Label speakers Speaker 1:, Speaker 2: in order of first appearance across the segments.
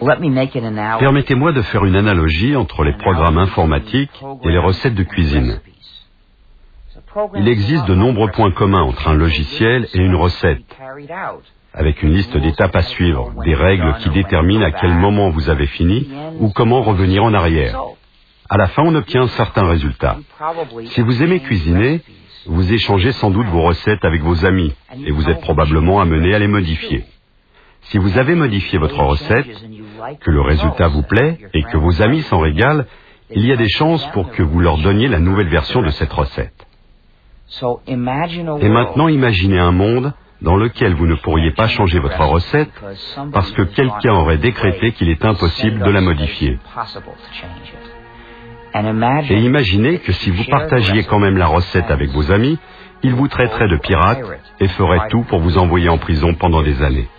Speaker 1: Permettez-moi de faire une analogie entre les programmes informatiques et les recettes de cuisine. Il existe de nombreux points communs entre un logiciel et une recette, avec une liste d'étapes à suivre, des règles qui déterminent à quel moment vous avez fini ou comment revenir en arrière. À la fin, on obtient un certain résultat. Si vous aimez cuisiner, vous échangez sans doute vos recettes avec vos amis et vous êtes probablement amené à les modifier. Si vous avez modifié votre recette, que le résultat vous plaît et que vos amis s'en régalent, il y a des chances pour que vous leur donniez la nouvelle version de cette recette. Et maintenant, imaginez un monde dans lequel vous ne pourriez pas changer votre recette parce que quelqu'un aurait décrété qu'il est impossible de la modifier. Et imaginez que si vous partagiez quand même la recette avec vos amis, ils vous traiteraient de pirate et feraient tout pour vous envoyer en prison pendant des années.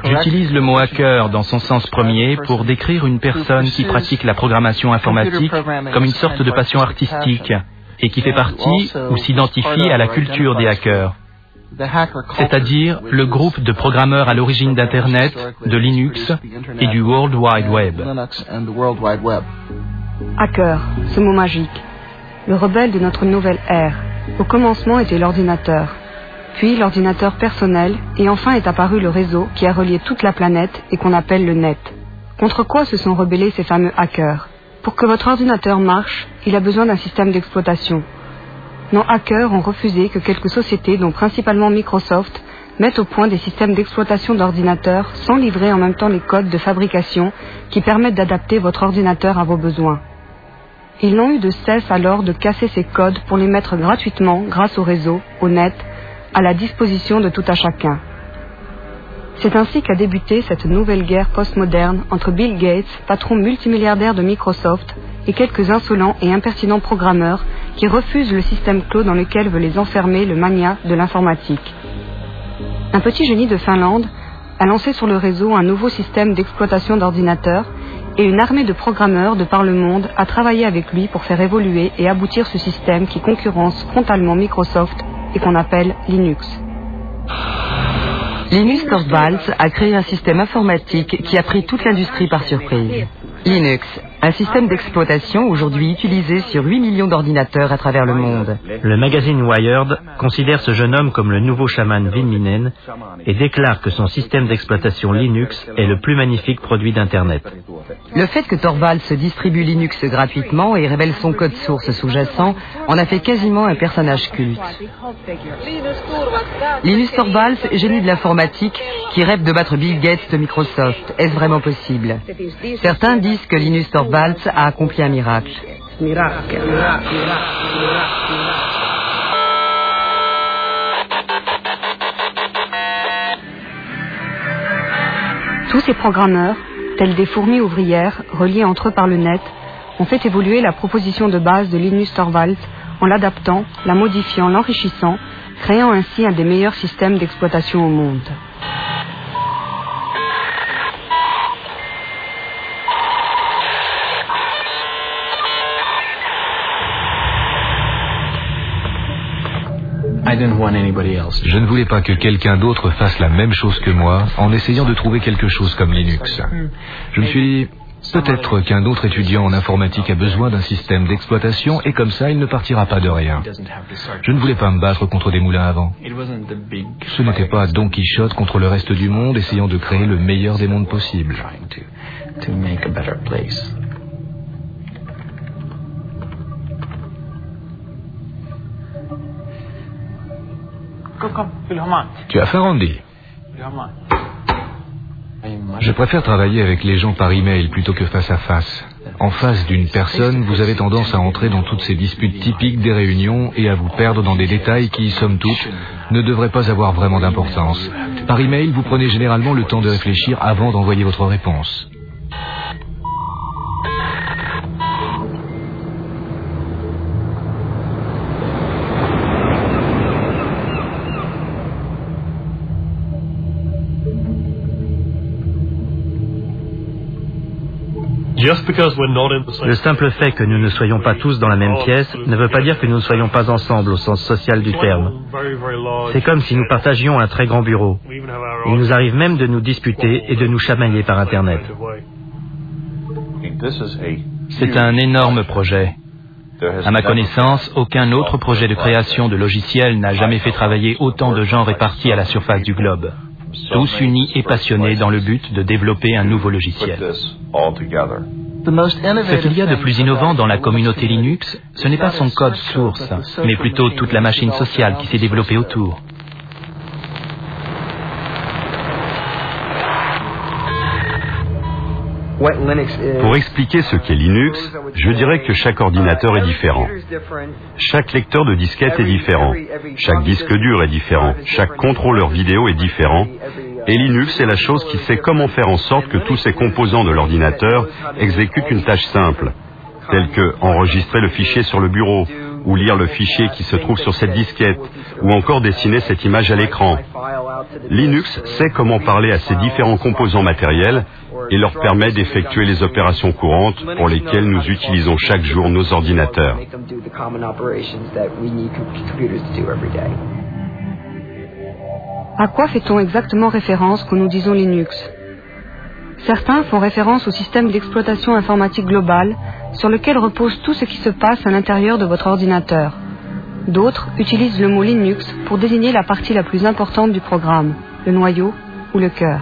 Speaker 2: J'utilise le mot hacker dans son sens premier pour décrire une personne qui pratique la programmation informatique comme une sorte de passion artistique et qui fait partie ou s'identifie à la culture des hackers, c'est-à-dire le groupe de programmeurs à l'origine d'Internet, de Linux et du World Wide Web.
Speaker 3: Hacker, ce mot magique, le rebelle de notre nouvelle ère. Au commencement était l'ordinateur. Puis l'ordinateur personnel, et enfin est apparu le réseau qui a relié toute la planète et qu'on appelle le net. Contre quoi se sont rebellés ces fameux hackers? Pour que votre ordinateur marche, il a besoin d'un système d'exploitation. Nos hackers ont refusé que quelques sociétés, dont principalement Microsoft, mettent au point des systèmes d'exploitation d'ordinateurs sans livrer en même temps les codes de fabrication qui permettent d'adapter votre ordinateur à vos besoins. Ils n'ont eu de cesse alors de casser ces codes pour les mettre gratuitement, grâce au réseau, au net, à la disposition de tout à chacun. C'est ainsi qu'a débuté cette nouvelle guerre postmoderne entre Bill Gates, patron multimilliardaire de Microsoft, et quelques insolents et impertinents programmeurs qui refusent le système clos dans lequel veut les enfermer le mania de l'informatique. Un petit génie de Finlande a lancé sur le réseau un nouveau système d'exploitation d'ordinateurs et une armée de programmeurs de par le monde a travaillé avec lui pour faire évoluer et aboutir ce système qui concurrence frontalement Microsoft et qu'on appelle Linux.
Speaker 4: Linus Torvalds a créé un système informatique qui a pris toute l'industrie par surprise. Linux, un système d'exploitation aujourd'hui utilisé sur 8 millions d'ordinateurs à travers le monde.
Speaker 5: Le magazine Wired considère ce jeune homme comme le nouveau chaman Vin Minen et déclare que son système d'exploitation Linux est le plus magnifique produit d'Internet.
Speaker 4: Le fait que Torvalds distribue Linux gratuitement et révèle son code source sous-jacent en a fait quasiment un personnage culte. Linus Torvalds, génie de l'informatique, qui rêve de battre Bill Gates de Microsoft. Est-ce vraiment possible? Certains disent que Linus Torvalds a accompli un miracle.
Speaker 3: Tous ces programmeurs, tels des fourmis ouvrières, reliés entre eux par le net, ont fait évoluer la proposition de base de Linus Torvalds en l'adaptant, la modifiant, l'enrichissant, créant ainsi un des meilleurs systèmes d'exploitation au monde.
Speaker 6: Je ne voulais pas que quelqu'un d'autre fasse la même chose que moi en essayant de trouver quelque chose comme Linux. Je me suis dit, peut-être qu'un autre étudiant en informatique a besoin d'un système d'exploitation et comme ça il ne partira pas de rien. Je ne voulais pas me battre contre des moulins à vent. Ce n'était pas Don Quichotte contre le reste du monde essayant de créer le meilleur des mondes possibles. Tu as faim, Randy? Je préfère travailler avec les gens par email plutôt que face à face. En face d'une personne, vous avez tendance à entrer dans toutes ces disputes typiques des réunions et à vous perdre dans des détails qui, somme toute, ne devraient pas avoir vraiment d'importance. Par email, vous prenez généralement le temps de réfléchir avant d'envoyer votre réponse.
Speaker 5: Le simple fait que nous ne soyons pas tous dans la même pièce ne veut pas dire que nous ne soyons pas ensemble au sens social du terme. C'est comme si nous partagions un très grand bureau. Il nous arrive même de nous disputer et de nous chamailler par Internet.
Speaker 2: C'est un énorme projet. À ma connaissance, aucun autre projet de création de logiciels n'a jamais fait travailler autant de gens répartis à la surface du globe, tous unis et passionnés dans le but de développer un nouveau logiciel. Ce qu'il y a de plus innovant dans la communauté Linux, ce n'est pas son code source, mais plutôt toute la machine sociale qui s'est développée autour.
Speaker 1: Pour expliquer ce qu'est Linux, je dirais que chaque ordinateur est différent. Chaque lecteur de disquette est différent. Chaque disque dur est différent. Chaque contrôleur vidéo est différent. Et Linux est la chose qui sait comment faire en sorte que tous ces composants de l'ordinateur exécutent une tâche simple, telle que enregistrer le fichier sur le bureau, ou lire le fichier qui se trouve sur cette disquette, ou encore dessiner cette image à l'écran. Linux sait comment parler à ces différents composants matériels et leur permet d'effectuer les opérations courantes pour lesquelles nous utilisons chaque jour nos ordinateurs.
Speaker 3: À quoi fait-on exactement référence quand nous disons Linux? Certains font référence au système d'exploitation informatique global sur lequel repose tout ce qui se passe à l'intérieur de votre ordinateur. D'autres utilisent le mot Linux pour désigner la partie la plus importante du programme, le noyau ou le cœur.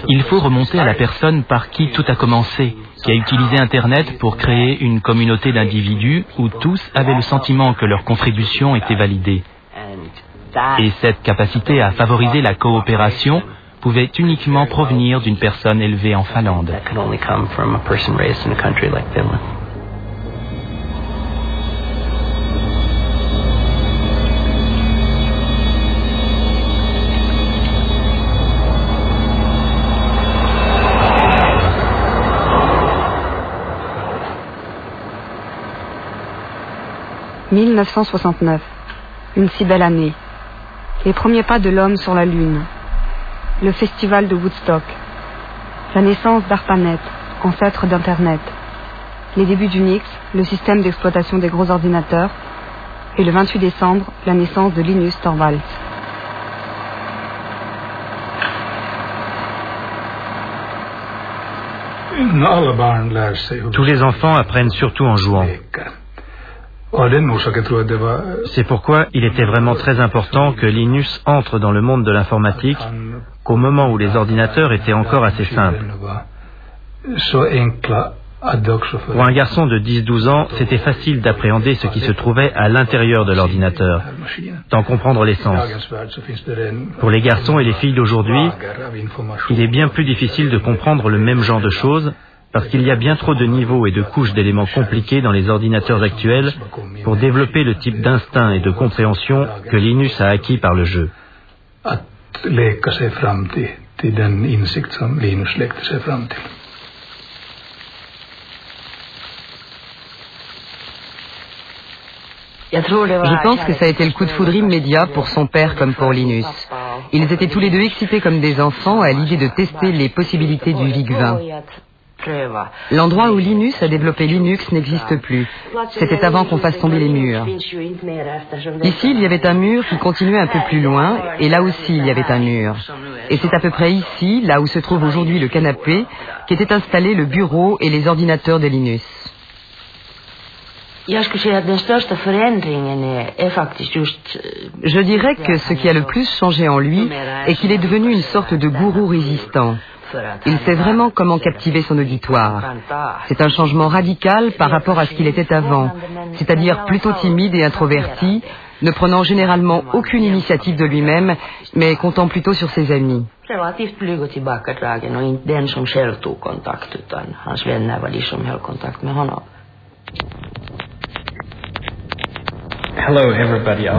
Speaker 2: Il faut remonter à la personne par qui tout a commencé, qui a utilisé Internet pour créer une communauté d'individus où tous avaient le sentiment que leur contribution était validée. Et cette capacité à favoriser la coopération pouvait uniquement provenir d'une personne élevée en Finlande.
Speaker 3: « 1969. Une si belle année. Les premiers pas de l'homme sur la Lune. Le festival de Woodstock. La naissance d'ARPANET, ancêtre d'Internet. Les débuts d'Unix, le système d'exploitation des gros ordinateurs. Et le 28 décembre, la naissance de Linus Torvalds.
Speaker 5: Tous les enfants apprennent surtout en jouant. C'est pourquoi il était vraiment très important que Linus entre dans le monde de l'informatique qu'au moment où les ordinateurs étaient encore assez simples. Pour un garçon de 10-12 ans, c'était facile d'appréhender ce qui se trouvait à l'intérieur de l'ordinateur, d'en comprendre l'essence. Pour les garçons et les filles d'aujourd'hui, il est bien plus difficile de comprendre le même genre de choses, parce qu'il y a bien trop de niveaux et de couches d'éléments compliqués dans les ordinateurs actuels pour développer le type d'instinct et de compréhension que Linus a acquis par le jeu.
Speaker 4: Je pense que ça a été le coup de foudre immédiat pour son père comme pour Linus. Ils étaient tous les deux excités comme des enfants à l'idée de tester les possibilités du VIC-20. L'endroit où Linus a développé Linux n'existe plus. C'était avant qu'on fasse tomber les murs. Ici, il y avait un mur qui continuait un peu plus loin, et là aussi, il y avait un mur. Et c'est à peu près ici, là où se trouve aujourd'hui le canapé, qu'étaient installés le bureau et les ordinateurs de Linus. Je dirais que ce qui a le plus changé en lui est qu'il est devenu une sorte de gourou résistant. Il sait vraiment comment captiver son auditoire. C'est un changement radical par rapport à ce qu'il était avant, c'est-à-dire plutôt timide et introverti, ne prenant généralement aucune initiative de lui-même, mais comptant plutôt sur ses amis.
Speaker 7: Relativt blyg och tillbakadragen och inte den som själv tog kontakt utan hans vänner var de som höll kontakt med honom.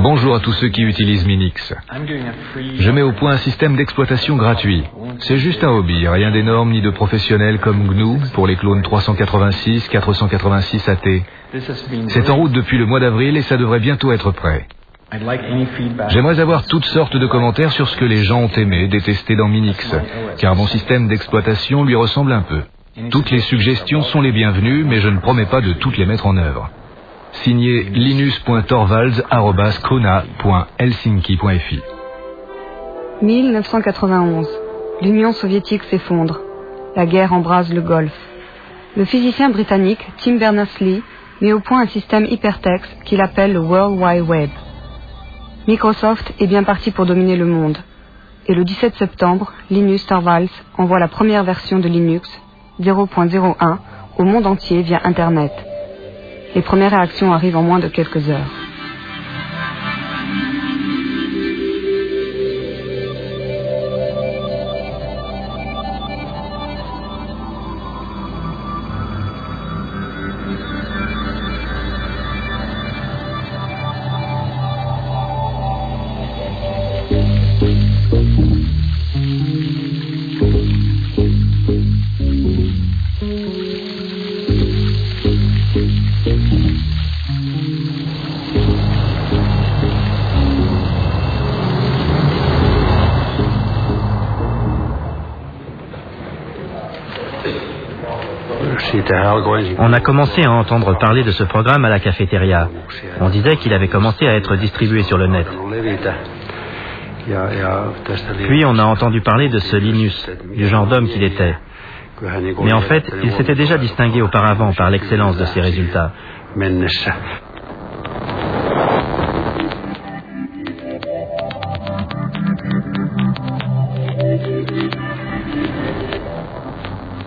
Speaker 6: Bonjour à tous ceux qui utilisent Minix. Je mets au point un système d'exploitation gratuit. C'est juste un hobby, rien d'énorme ni de professionnel comme GNU pour les clones 386, 486 AT. C'est en route depuis le mois d'avril et ça devrait bientôt être prêt. J'aimerais avoir toutes sortes de commentaires sur ce que les gens ont aimé, détesté dans Minix, car mon système d'exploitation lui ressemble un peu. Toutes les suggestions sont les bienvenues, mais je ne promets pas de toutes les mettre en œuvre. Signé linus.torvalds@krona.helsinki.fi.
Speaker 3: 1991. L'Union soviétique s'effondre. La guerre embrase le Golfe. Le physicien britannique Tim Berners-Lee met au point un système hypertexte qu'il appelle le World Wide Web. Microsoft est bien parti pour dominer le monde. Et le 17 septembre, Linus Torvalds envoie la première version de Linux, 0.01, au monde entier via Internet. Les premières réactions arrivent en moins de quelques heures.
Speaker 5: On a commencé à entendre parler de ce programme à la cafétéria. On disait qu'il avait commencé à être distribué sur le net. Puis on a entendu parler de ce Linus, du genre d'homme qu'il était. Mais en fait, il s'était déjà distingué auparavant par l'excellence de ses résultats.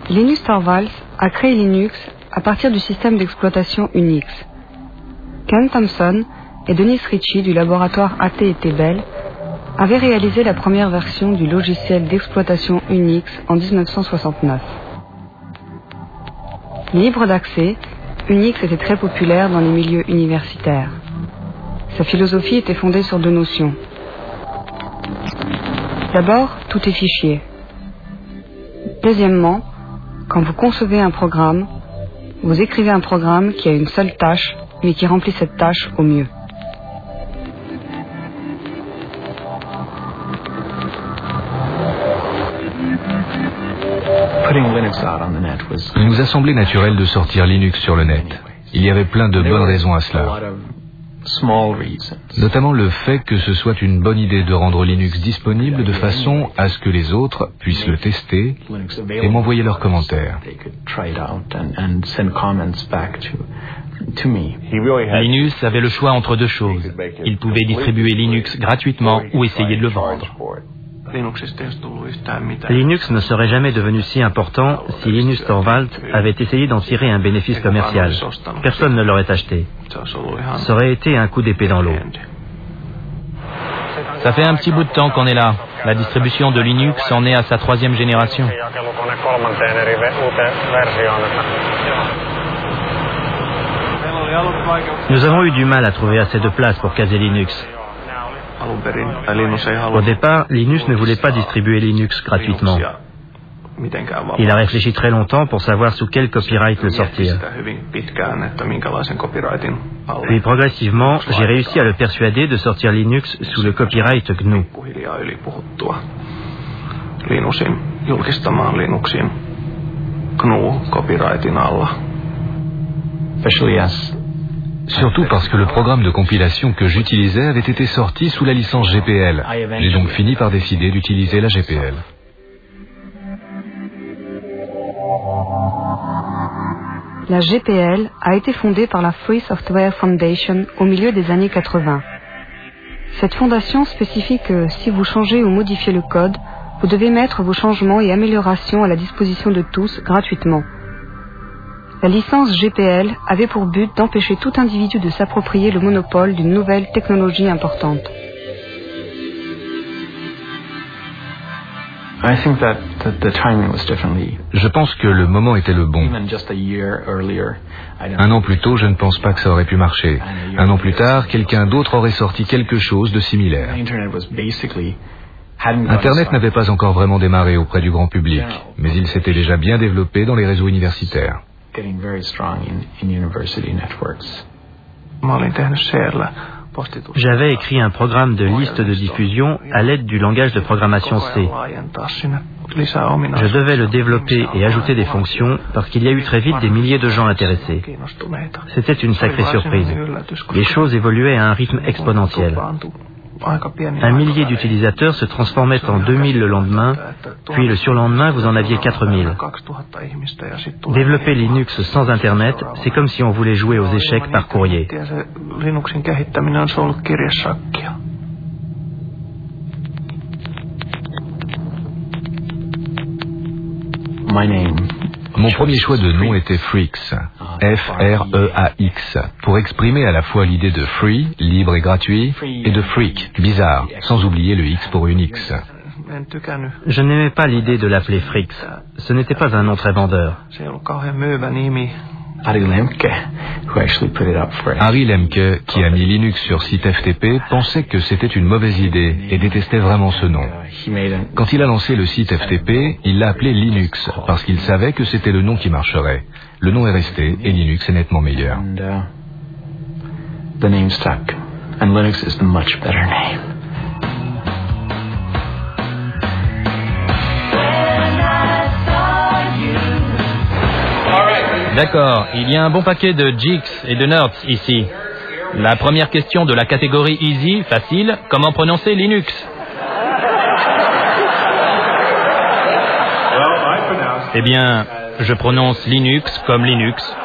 Speaker 3: Linus Torvalds a créé Linux à partir du système d'exploitation Unix. Ken Thompson et Dennis Ritchie du laboratoire AT&T Bell avaient réalisé la première version du logiciel d'exploitation Unix en 1969. Libre d'accès, Unix était très populaire dans les milieux universitaires. Sa philosophie était fondée sur deux notions. D'abord, tout est fichier. Deuxièmement, quand vous concevez un programme, vous écrivez un programme qui a une seule tâche, mais qui remplit cette tâche au mieux.
Speaker 6: Il nous a semblé naturel de sortir Linux sur le net. Il y avait plein de bonnes raisons à cela. Notamment le fait que ce soit une bonne idée de rendre Linux disponible de façon à ce que les autres puissent le tester et m'envoyer leurs commentaires.
Speaker 2: Linus avait le choix entre deux choses. Il pouvait distribuer Linux gratuitement ou essayer de le vendre.
Speaker 5: Linux ne serait jamais devenu si important si Linus Torvalds avait essayé d'en tirer un bénéfice commercial. Personne ne l'aurait acheté. Ça aurait été un coup d'épée dans l'eau.
Speaker 2: Ça fait un petit bout de temps qu'on est là. La distribution de Linux en est à sa 3e génération.
Speaker 5: Nous avons eu du mal à trouver assez de place pour caser Linux. Au départ, Linus ne voulait pas distribuer Linux gratuitement. Il a réfléchi très longtemps pour savoir sous quel copyright le sortir. Puis progressivement, j'ai réussi à le persuader de sortir Linux sous le copyright GNU.
Speaker 6: Surtout parce que le programme de compilation que j'utilisais avait été sorti sous la licence GPL. J'ai donc fini par décider d'utiliser la GPL.
Speaker 3: La GPL a été fondée par la Free Software Foundation au milieu des années 80. Cette fondation spécifie que si vous changez ou modifiez le code, vous devez mettre vos changements et améliorations à la disposition de tous gratuitement. La licence GPL avait pour but d'empêcher tout individu de s'approprier le monopole d'une nouvelle technologie importante.
Speaker 6: Je pense que le moment était le bon. Un an plus tôt, je ne pense pas que ça aurait pu marcher. Un an plus tard, quelqu'un d'autre aurait sorti quelque chose de similaire. Internet n'avait pas encore vraiment démarré auprès du grand public, mais il s'était déjà bien développé dans les réseaux universitaires.
Speaker 5: J'avais écrit un programme de liste de diffusion à l'aide du langage de programmation C. Je devais le développer et ajouter des fonctions parce qu'il y a eu très vite des milliers de gens intéressés. C'était une sacrée surprise. Les choses évoluaient à un rythme exponentiel. 1 millier d'utilisateurs se transformaient en 2000 le lendemain, puis le surlendemain vous en aviez 4000. Développer Linux sans Internet, c'est comme si on voulait jouer aux échecs par courrier.
Speaker 6: Mon premier choix de nom était Freaks, F-R-E-A-X, pour exprimer à la fois l'idée de free, libre et gratuit, et de freak, bizarre, sans oublier le X pour Unix.
Speaker 5: Je n'aimais pas l'idée de l'appeler Freaks. Ce n'était pas un nom très vendeur.
Speaker 6: Harry Lemke, qui a mis Linux sur site FTP, pensait que c'était une mauvaise idée et détestait vraiment ce nom. Quand il a lancé le site FTP, il l'a appelé Linux, parce qu'il savait que c'était le nom qui marcherait. Le nom est resté et Linux est nettement meilleur.
Speaker 8: The name stuck, and Linux is the much better name.
Speaker 2: D'accord, il y a un bon paquet de geeks et de nerds ici. La première question de la catégorie Easy, facile, comment prononcer Linux? Eh bien, je prononce Linux comme Linux.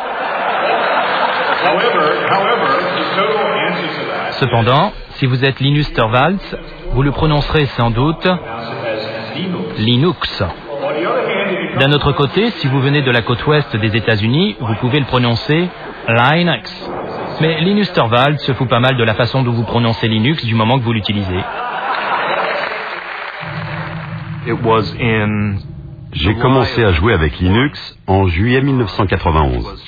Speaker 2: Cependant, si vous êtes Linus Torvalds, vous le prononcerez sans doute Linux. D'un autre côté, si vous venez de la côte ouest des États-Unis, vous pouvez le prononcer Linux. Mais Linus Torvalds se fout pas mal de la façon dont vous prononcez Linux du moment que vous l'utilisez.
Speaker 1: J'ai commencé à jouer avec Linux en juillet 1991,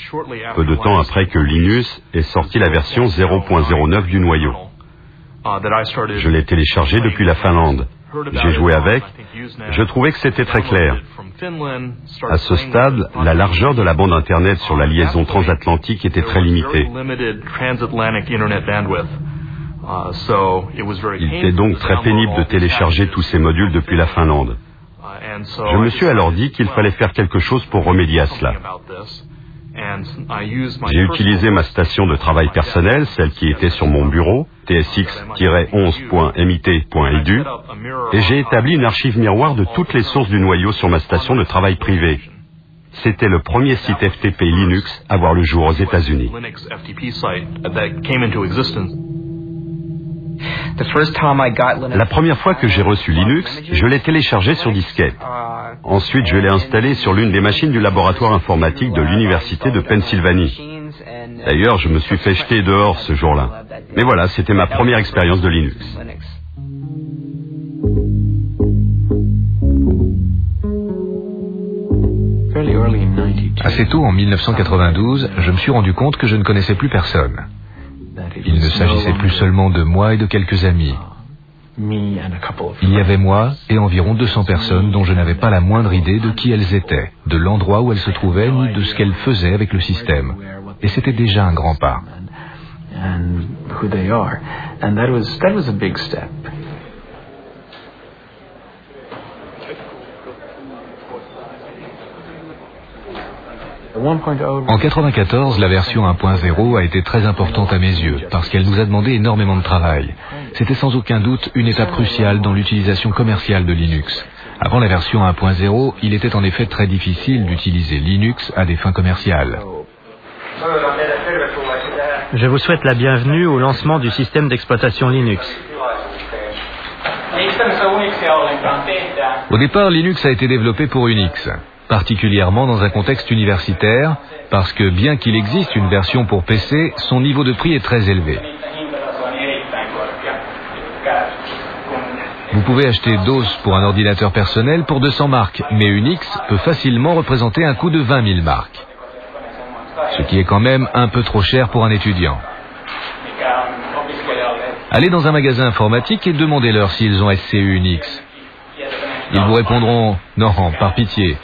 Speaker 1: peu de temps après que Linus ait sorti la version 0.09 du noyau. Je l'ai téléchargé depuis la Finlande. J'ai joué avec, je trouvais que c'était très clair. À ce stade, la largeur de la bande Internet sur la liaison transatlantique était très limitée. Il était donc très pénible de télécharger tous ces modules depuis la Finlande. Je me suis alors dit qu'il fallait faire quelque chose pour remédier à cela. J'ai utilisé ma station de travail personnelle, celle qui était sur mon bureau, tsx-11.mit.edu, et j'ai établi une archive miroir de toutes les sources du noyau sur ma station de travail privée. C'était le premier site FTP Linux à voir le jour aux États-Unis. La première fois que j'ai reçu Linux, je l'ai téléchargé sur disquette. Ensuite, je l'ai installé sur l'une des machines du laboratoire informatique de l'Université de Pennsylvanie. D'ailleurs, je me suis fait jeter dehors ce jour-là. Mais voilà, c'était ma première expérience de Linux.
Speaker 6: Assez tôt, en 1992, je me suis rendu compte que je ne connaissais plus personne. Il ne s'agissait plus seulement de moi et de quelques amis. Il y avait moi et environ 200 personnes dont je n'avais pas la moindre idée de qui elles étaient, de l'endroit où elles se trouvaient, ni de ce qu'elles faisaient avec le système. Et c'était déjà un grand pas. En 1994, la version 1.0 a été très importante à mes yeux, parce qu'elle nous a demandé énormément de travail. C'était sans aucun doute une étape cruciale dans l'utilisation commerciale de Linux. Avant la version 1.0, il était en effet très difficile d'utiliser Linux à des fins commerciales.
Speaker 5: Je vous souhaite la bienvenue au lancement du système d'exploitation Linux.
Speaker 6: Au départ, Linux a été développé pour Unix. particulièrement dans un contexte universitaire, parce que bien qu'il existe une version pour PC, son niveau de prix est très élevé. Vous pouvez acheter DOS pour un ordinateur personnel pour 200 marks, mais Unix peut facilement représenter un coût de 20 000 marks. Ce qui est quand même un peu trop cher pour un étudiant. Allez dans un magasin informatique et demandez-leur s'ils ont SCU Unix. Ils vous répondront « Non, par pitié ».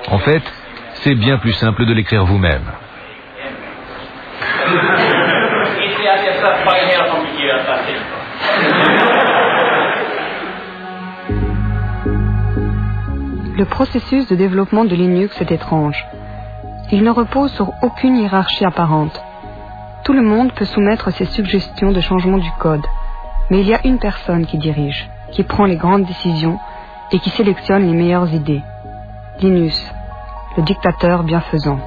Speaker 6: En fait, c'est bien plus simple de l'écrire vous-même.
Speaker 3: Le processus de développement de Linux est étrange. Il ne repose sur aucune hiérarchie apparente. Tout le monde peut soumettre ses suggestions de changement du code, mais il y a une personne qui dirige, qui prend les grandes décisions et qui sélectionne les meilleures idées. Linus, le dictateur bienfaisant.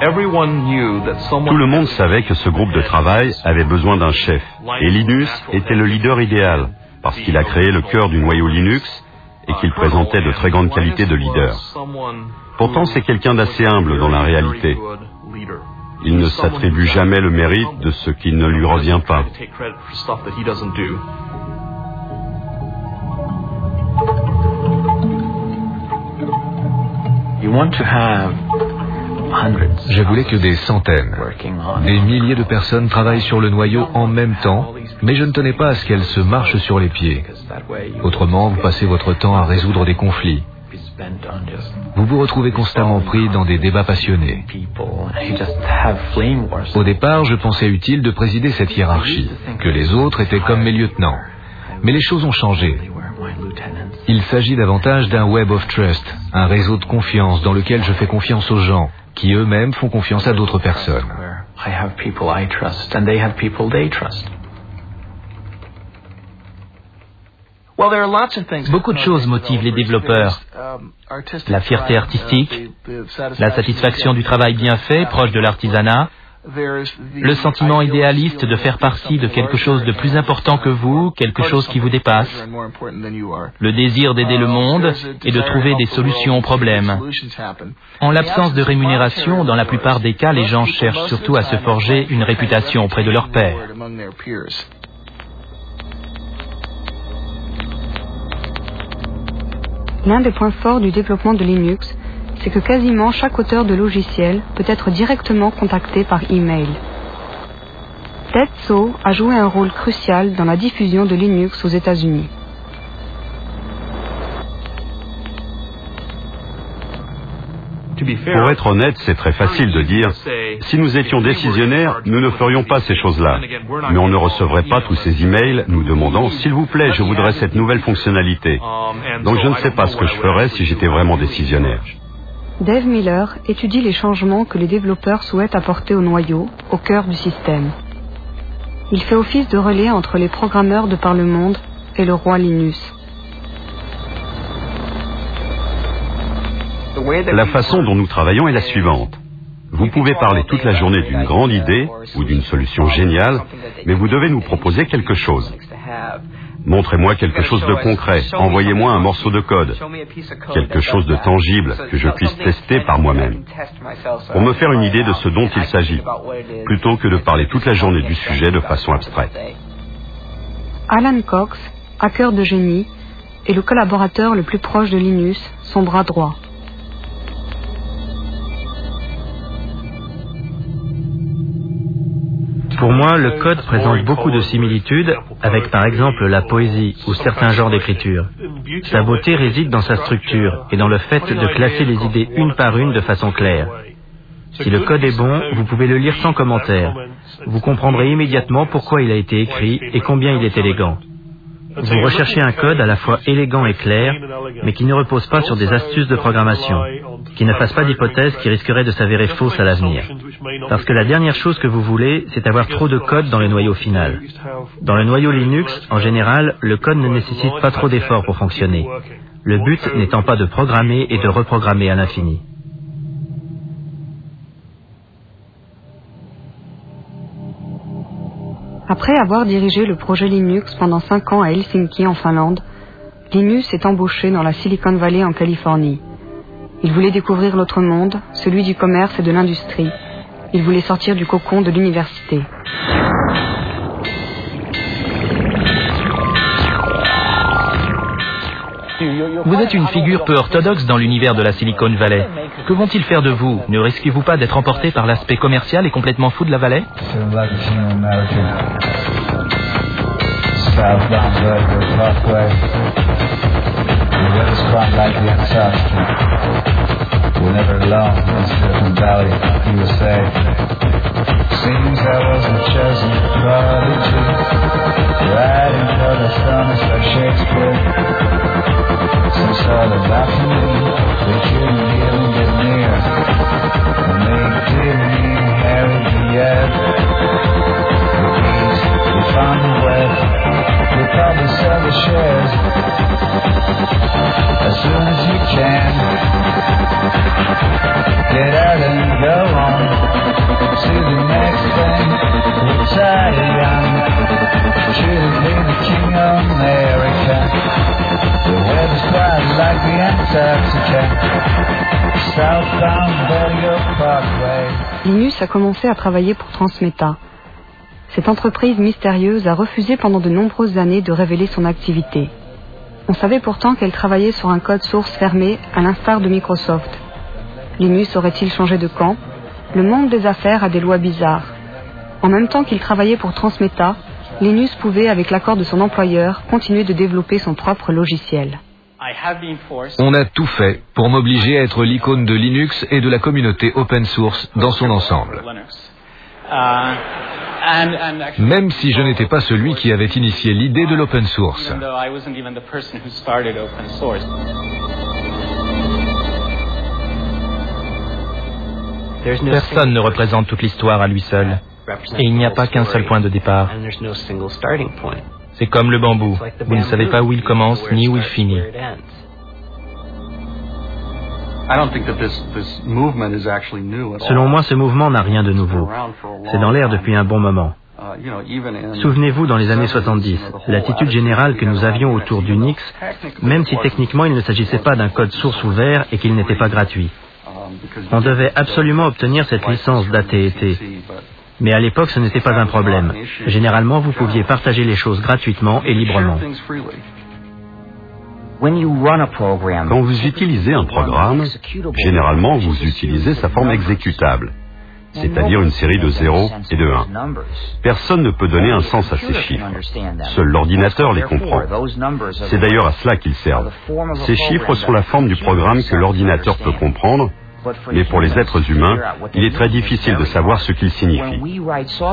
Speaker 1: Tout le monde savait que ce groupe de travail avait besoin d'un chef, et Linus était le leader idéal, parce qu'il a créé le cœur du noyau Linux et qu'il présentait de très grandes qualités de leader. Pourtant, c'est quelqu'un d'assez humble dans la réalité. Il ne s'attribue jamais le mérite de ce qui ne lui revient pas.
Speaker 6: Je voulais que des centaines, des milliers de personnes travaillent sur le noyau en même temps, mais je ne tenais pas à ce qu'elles se marchent sur les pieds. Autrement, vous passez votre temps à résoudre des conflits. Vous vous retrouvez constamment pris dans des débats passionnés. Au départ, je pensais utile de présider cette hiérarchie, que les autres étaient comme mes lieutenants. Mais les choses ont changé. Il s'agit davantage d'un web of trust, un réseau de confiance dans lequel je fais confiance aux gens, qui eux-mêmes font confiance à d'autres personnes.
Speaker 2: Beaucoup de choses motivent les développeurs. La fierté artistique, la satisfaction du travail bien fait, proche de l'artisanat, le sentiment idéaliste de faire partie de quelque chose de plus important que vous, quelque chose qui vous dépasse, le désir d'aider le monde et de trouver des solutions aux problèmes. En l'absence de rémunération, dans la plupart des cas, les gens cherchent surtout à se forger une réputation auprès de leurs pairs.
Speaker 3: L'un des points forts du développement de Linux, c'est que quasiment chaque auteur de logiciel peut être directement contacté par email. Tetsuo a joué un rôle crucial dans la diffusion de Linux aux États-Unis.
Speaker 1: Pour être honnête, c'est très facile de dire « Si nous étions décisionnaires, nous ne ferions pas ces choses-là. » Mais on ne recevrait pas tous ces emails nous demandant « S'il vous plaît, je voudrais cette nouvelle fonctionnalité. » Donc je ne sais pas ce que je ferais si j'étais vraiment décisionnaire.
Speaker 3: Dave Miller étudie les changements que les développeurs souhaitent apporter au noyau, au cœur du système. Il fait office de relais entre les programmeurs de par le monde et le roi Linus.
Speaker 1: La façon dont nous travaillons est la suivante. Vous pouvez parler toute la journée d'une grande idée ou d'une solution géniale, mais vous devez nous proposer quelque chose. Montrez-moi quelque chose de concret, envoyez-moi un morceau de code, quelque chose de tangible que je puisse tester par moi-même, pour me faire une idée de ce dont il s'agit, plutôt que de parler toute la journée du sujet de façon abstraite.
Speaker 3: Alan Cox, hacker de génie, est le collaborateur le plus proche de Linus, son bras droit.
Speaker 5: Pour moi, le code présente beaucoup de similitudes avec par exemple la poésie ou certains genres d'écriture. Sa beauté réside dans sa structure et dans le fait de classer les idées une par une de façon claire. Si le code est bon, vous pouvez le lire sans commentaire. Vous comprendrez immédiatement pourquoi il a été écrit et combien il est élégant. Vous recherchez un code à la fois élégant et clair, mais qui ne repose pas sur des astuces de programmation, qui ne fasse pas d'hypothèses qui risqueraient de s'avérer fausses à l'avenir. Parce que la dernière chose que vous voulez, c'est avoir trop de code dans le noyau final. Dans le noyau Linux, en général, le code ne nécessite pas trop d'efforts pour fonctionner. Le but n'étant pas de programmer et de reprogrammer à l'infini.
Speaker 3: Après avoir dirigé le projet Linux pendant 5 ans à Helsinki en Finlande, Linus est embauché dans la Silicon Valley en Californie. Il voulait découvrir l'autre monde, celui du commerce et de l'industrie. Il voulait sortir du cocon de l'université.
Speaker 2: Vous êtes une figure peu orthodoxe dans l'univers de la Silicon Valley. Que vont-ils faire de vous? Ne risquez-vous pas d'être emporté par l'aspect commercial et complètement fou de la vallée?
Speaker 9: Some sort of balcony, they couldn't even get near. And they didn't even Harry the Ed. The bees, we found the web. We probably sell the shares as soon as you can. Get out and go on to the next thing. Retire young, truly be the king of America. The weather's quite like the Antarctica. Southbound Belleville Parkway.
Speaker 3: Linus a commencé à travailler pour Transmeta. Cette entreprise mystérieuse a refusé pendant de nombreuses années de révéler son activité. On savait pourtant qu'elle travaillait sur un code source fermé, à l'instar de Microsoft. Linus aurait-il changé de camp? Le monde des affaires a des lois bizarres. En même temps qu'il travaillait pour Transmeta, Linus pouvait, avec l'accord de son employeur, continuer de développer son propre logiciel.
Speaker 6: On a tout fait pour m'obliger à être l'icône de Linux et de la communauté open source dans son ensemble. Même si je n'étais pas celui qui avait initié l'idée de l'open source.
Speaker 2: Personne ne représente toute l'histoire à lui seul. Et il n'y a pas qu'un seul point de départ. C'est comme le bambou. Vous ne savez pas où il commence ni où il finit.
Speaker 5: Selon moi, ce mouvement n'a rien de nouveau. C'est dans l'air depuis un bon moment. Souvenez-vous, dans les années 70, l'attitude générale que nous avions autour d'Unix, même si techniquement il ne s'agissait pas d'un code source ouvert et qu'il n'était pas gratuit. On devait absolument obtenir cette licence d'AT&T. Mais à l'époque, ce n'était pas un problème. Généralement, vous pouviez partager les choses gratuitement et librement.
Speaker 1: Quand vous utilisez un programme, généralement vous utilisez sa forme exécutable, c'est-à-dire une série de 0 et de 1. Personne ne peut donner un sens à ces chiffres. Seul l'ordinateur les comprend. C'est d'ailleurs à cela qu'ils servent. Ces chiffres sont la forme du programme que l'ordinateur peut comprendre, mais pour les êtres humains, il est très difficile de savoir ce qu'ils signifient.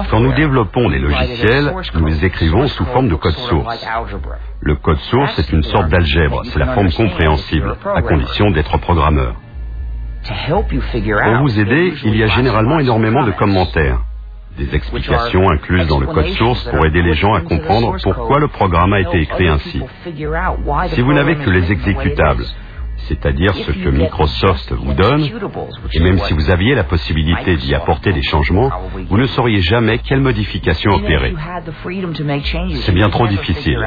Speaker 1: Quand nous développons les logiciels, nous les écrivons sous forme de code source. Le code source est une sorte d'algèbre, c'est la forme compréhensible, à condition d'être programmeur. Pour vous aider, il y a généralement énormément de commentaires, des explications incluses dans le code source pour aider les gens à comprendre pourquoi le programme a été écrit ainsi. Si vous n'avez que les exécutables, c'est-à-dire ce que Microsoft vous donne, et même si vous aviez la possibilité d'y apporter des changements, vous ne sauriez jamais quelles modifications opérer. C'est bien trop difficile.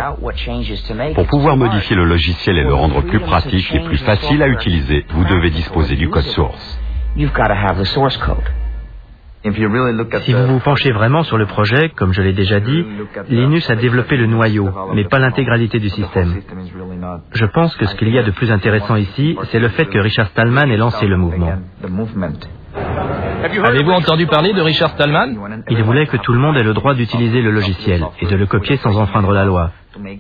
Speaker 1: Pour pouvoir modifier le logiciel et le rendre plus pratique et plus facile à utiliser, vous devez disposer du code source.
Speaker 5: Si vous vous penchez vraiment sur le projet, comme je l'ai déjà dit, Linus a développé le noyau, mais pas l'intégralité du système. Je pense que ce qu'il y a de plus intéressant ici, c'est le fait que Richard Stallman ait lancé le mouvement.
Speaker 2: Avez-vous entendu parler de Richard Stallman?
Speaker 5: Il voulait que tout le monde ait le droit d'utiliser le logiciel et de le copier sans enfreindre la loi.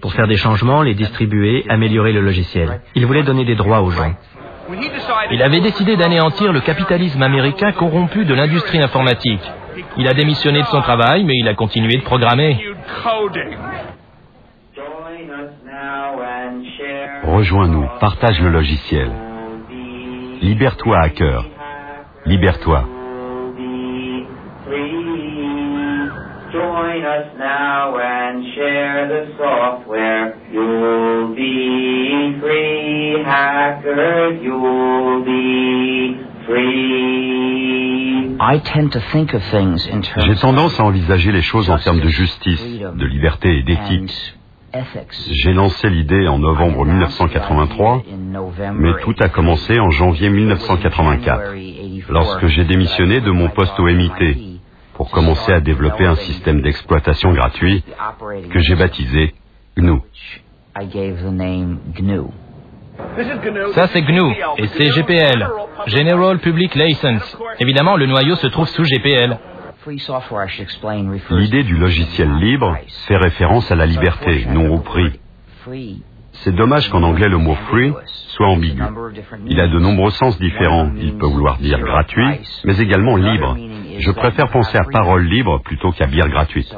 Speaker 5: Pour faire des changements, les distribuer, améliorer le logiciel. Il voulait donner des droits aux gens.
Speaker 2: Il avait décidé d'anéantir le capitalisme américain corrompu de l'industrie informatique. Il a démissionné de son travail, mais il a continué de programmer.
Speaker 1: Rejoins-nous, partage le logiciel. Libère-toi, hacker. Libère-toi.
Speaker 9: Join us now and share the software. You'll be free, hackers, you'll be free.
Speaker 1: J'ai tendance à envisager les choses en termes de justice, de liberté et d'éthique. J'ai lancé l'idée en novembre 1983, mais tout a commencé en janvier 1984, lorsque j'ai démissionné de mon poste au MIT pour commencer à développer un système d'exploitation gratuit que j'ai baptisé GNU.
Speaker 2: Ça c'est GNU, et c'est GPL, General Public License. Évidemment, le noyau se trouve sous GPL.
Speaker 1: L'idée du logiciel libre fait référence à la liberté, non au prix. C'est dommage qu'en anglais le mot free soit ambigu. Il a de nombreux sens différents. Il peut vouloir dire gratuit, mais également libre. Je préfère penser à parole libre plutôt qu'à bière gratuite.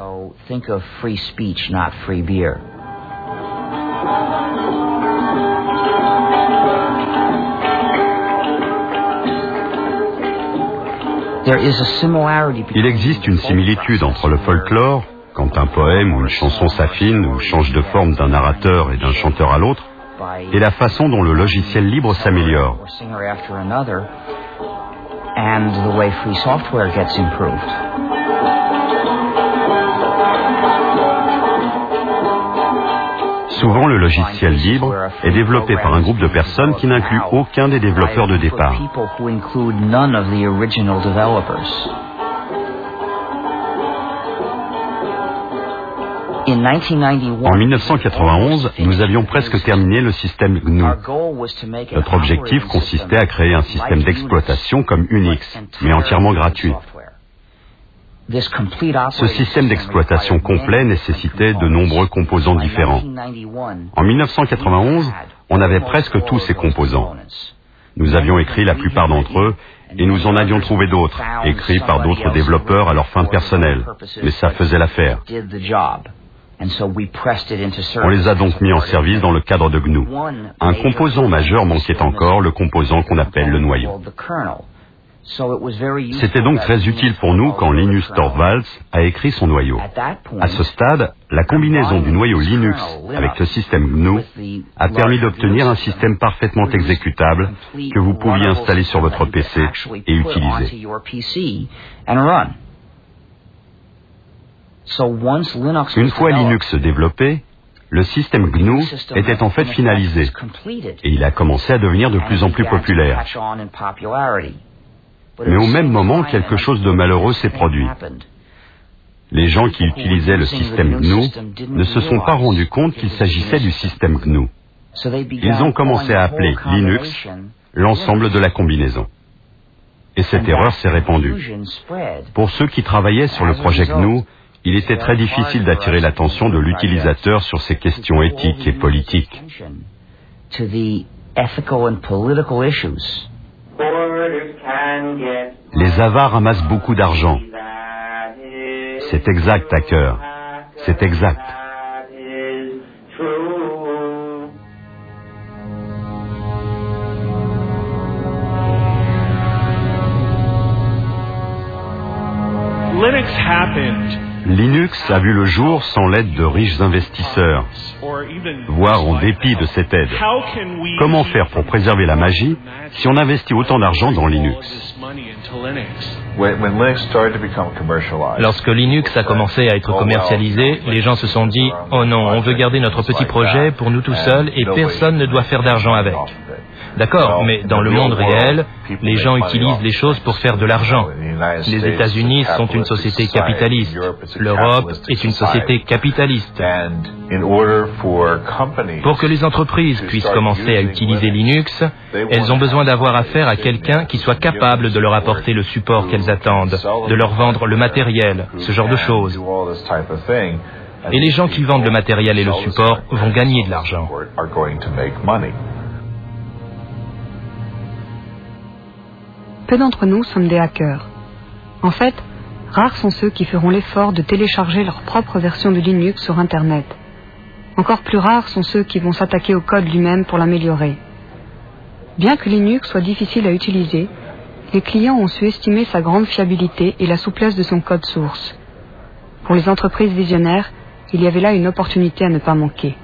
Speaker 1: Il existe une similitude entre le folklore, quand un poème ou une chanson s'affine ou change de forme d'un narrateur et d'un chanteur à l'autre, et la façon dont le logiciel libre s'améliore. Souvent, le logiciel libre est développé par un groupe de personnes qui n'inclut aucun des développeurs de départ. En 1991, nous avions presque terminé le système GNU. Notre objectif consistait à créer un système d'exploitation comme Unix, mais entièrement gratuit. Ce système d'exploitation complet nécessitait de nombreux composants différents. En 1991, on avait presque tous ces composants. Nous avions écrit la plupart d'entre eux et nous en avions trouvé d'autres, écrits par d'autres développeurs à leur fin personnelle. Mais ça faisait l'affaire. On les a donc mis en service dans le cadre de GNU. Un composant majeur manquait encore, le composant qu'on appelle le noyau. C'était donc très utile pour nous quand Linus Torvalds a écrit son noyau. À ce stade, la combinaison du noyau Linux avec le système GNU a permis d'obtenir un système parfaitement exécutable que vous pouviez installer sur votre PC et utiliser. Une fois Linux développé, le système GNU était en fait finalisé et il a commencé à devenir de plus en plus populaire. Mais au même moment, quelque chose de malheureux s'est produit. Les gens qui utilisaient le système GNU ne se sont pas rendus compte qu'il s'agissait du système GNU. Ils ont commencé à appeler Linux l'ensemble de la combinaison. Et cette erreur s'est répandue. Pour ceux qui travaillaient sur le projet GNU, il était très difficile d'attirer l'attention de l'utilisateur sur ces questions éthiques et politiques. Les avares amassent beaucoup d'argent. C'est exact, hacker. C'est exact. Linux a vu le jour sans l'aide de riches investisseurs, voire en dépit de cette aide. Comment faire pour préserver la magie si on investit autant d'argent dans Linux?
Speaker 2: Lorsque Linux a commencé à être commercialisé, les gens se sont dit « Oh non, on veut garder notre petit projet pour nous tout seuls et personne ne doit faire d'argent avec ». D'accord, mais dans le monde réel, les gens utilisent les choses pour faire de l'argent. Les États-Unis sont une société capitaliste. L'Europe est une société capitaliste. Pour que les entreprises puissent commencer à utiliser Linux, elles ont besoin d'avoir affaire à quelqu'un qui soit capable de leur apporter le support qu'elles attendent, de leur vendre le matériel, ce genre de choses. Et les gens qui vendent le matériel et le support vont gagner de l'argent.
Speaker 3: Peu d'entre nous sommes des hackers. En fait, rares sont ceux qui feront l'effort de télécharger leur propre version de Linux sur Internet. Encore plus rares sont ceux qui vont s'attaquer au code lui-même pour l'améliorer. Bien que Linux soit difficile à utiliser, les clients ont su estimer sa grande fiabilité et la souplesse de son code source. Pour les entreprises visionnaires, il y avait là une opportunité à ne pas manquer.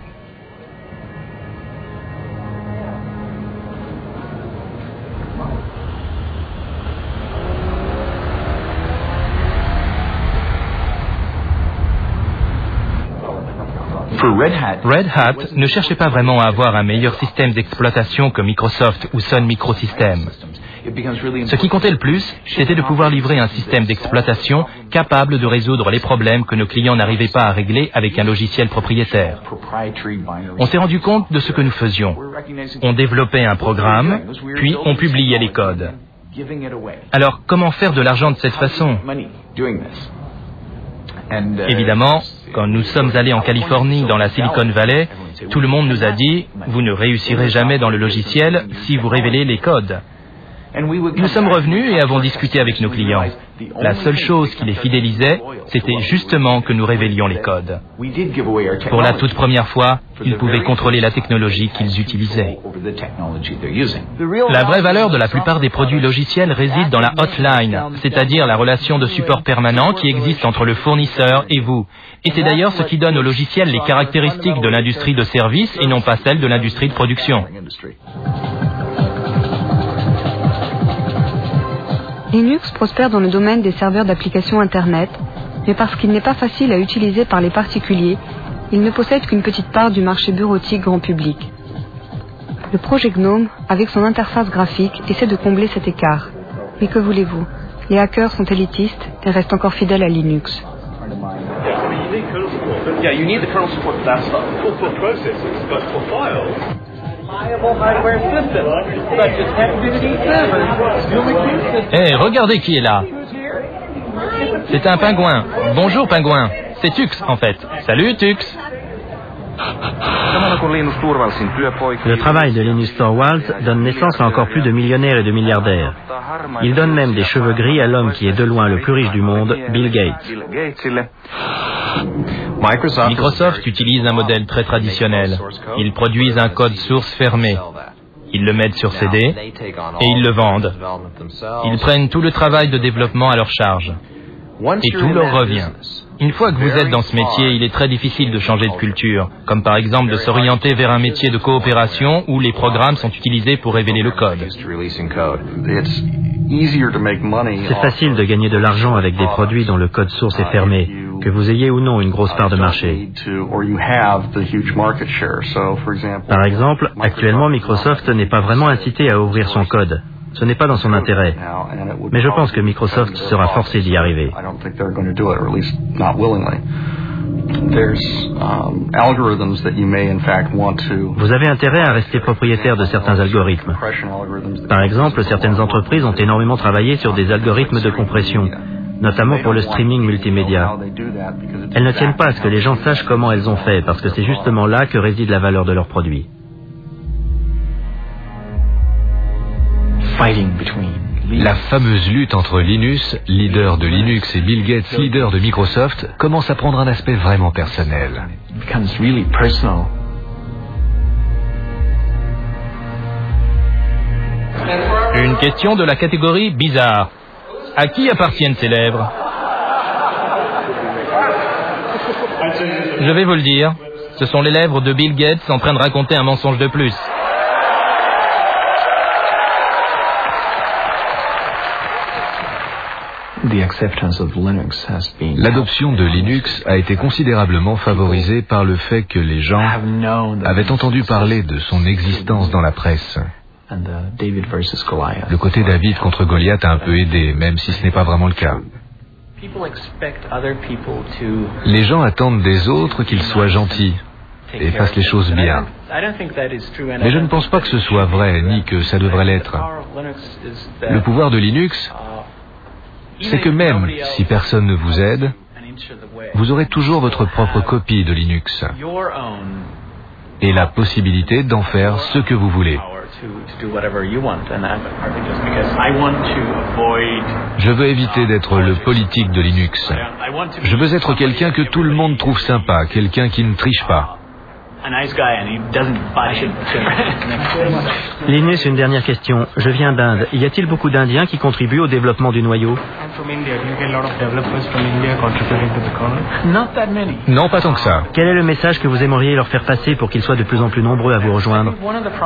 Speaker 2: Red Hat ne cherchait pas vraiment à avoir un meilleur système d'exploitation que Microsoft ou Sun Microsystems. Ce qui comptait le plus, c'était de pouvoir livrer un système d'exploitation capable de résoudre les problèmes que nos clients n'arrivaient pas à régler avec un logiciel propriétaire. On s'est rendu compte de ce que nous faisions. On développait un programme, puis on publiait les codes. Alors, comment faire de l'argent de cette façon ? Évidemment, quand nous sommes allés en Californie, dans la Silicon Valley, tout le monde nous a dit « Vous ne réussirez jamais dans le logiciel si vous révélez les codes ». Nous sommes revenus et avons discuté avec nos clients. La seule chose qui les fidélisait, c'était justement que nous révélions les codes. Pour la toute première fois, ils pouvaient contrôler la technologie qu'ils utilisaient. La vraie valeur de la plupart des produits logiciels réside dans la hotline, c'est-à-dire la relation de support permanent qui existe entre le fournisseur et vous. Et c'est d'ailleurs ce qui donne au logiciel les caractéristiques de l'industrie de service et non pas celles de l'industrie de production.
Speaker 3: Linux prospère dans le domaine des serveurs d'applications Internet, mais parce qu'il n'est pas facile à utiliser par les particuliers, il ne possède qu'une petite part du marché bureautique grand public. Le projet GNOME, avec son interface graphique, essaie de combler cet écart. Mais que voulez-vous ? Les hackers sont élitistes et restent encore fidèles à Linux.
Speaker 2: Hey, regardez qui est là. C'est un pingouin. Bonjour pingouin. C'est Tux en fait. Salut Tux.
Speaker 5: Le travail de Linus Torvalds donne naissance à encore plus de millionnaires et de milliardaires. Il donne même des cheveux gris à l'homme qui est de loin le plus riche du monde, Bill Gates.
Speaker 2: Microsoft utilise un modèle très traditionnel. Ils produisent un code source fermé. Ils le mettent sur CD et ils le vendent. Ils prennent tout le travail de développement à leur charge. Et tout leur revient. Une fois que vous êtes dans ce métier, il est très difficile de changer de culture, comme par exemple de s'orienter vers un métier de coopération où les programmes sont utilisés pour révéler le code.
Speaker 5: C'est facile de gagner de l'argent avec des produits dont le code source est fermé, que vous ayez ou non une grosse part de marché. Par exemple, actuellement Microsoft n'est pas vraiment incité à ouvrir son code. Ce n'est pas dans son intérêt. Mais je pense que Microsoft sera forcé d'y arriver. Vous avez intérêt à rester propriétaire de certains algorithmes. Par exemple, certaines entreprises ont énormément travaillé sur des algorithmes de compression, notamment pour le streaming multimédia. Elles ne tiennent pas à ce que les gens sachent comment elles ont fait, parce que c'est justement là que réside la valeur de leurs produits.
Speaker 6: La fameuse lutte entre Linus, leader de Linux, et Bill Gates, leader de Microsoft, commence à prendre un aspect vraiment personnel.
Speaker 2: Une question de la catégorie bizarre. À qui appartiennent ces lèvres ? Je vais vous le dire. Ce sont les lèvres de Bill Gates en train de raconter un mensonge de plus.
Speaker 6: L'adoption de Linux a été considérablement favorisée par le fait que les gens avaient entendu parler de son existence dans la presse. Le côté David contre Goliath a un peu aidé, même si ce n'est pas vraiment le cas. Les gens attendent des autres qu'ils soient gentils et fassent les choses bien. Mais je ne pense pas que ce soit vrai, ni que ça devrait l'être. Le pouvoir de Linux, c'est que même si personne ne vous aide, vous aurez toujours votre propre copie de Linux et la possibilité d'en faire ce que vous voulez. Je veux éviter d'être le politique de Linux. Je veux être quelqu'un que tout le monde trouve sympa, quelqu'un qui ne triche pas.
Speaker 5: Linus, une dernière question. Je viens d'Inde. Y a-t-il beaucoup d'Indiens qui contribuent au développement du noyau?
Speaker 6: Non, pas tant que ça.
Speaker 5: Quel est le message que vous aimeriez leur faire passer pour qu'ils soient de plus en plus nombreux à vous rejoindre?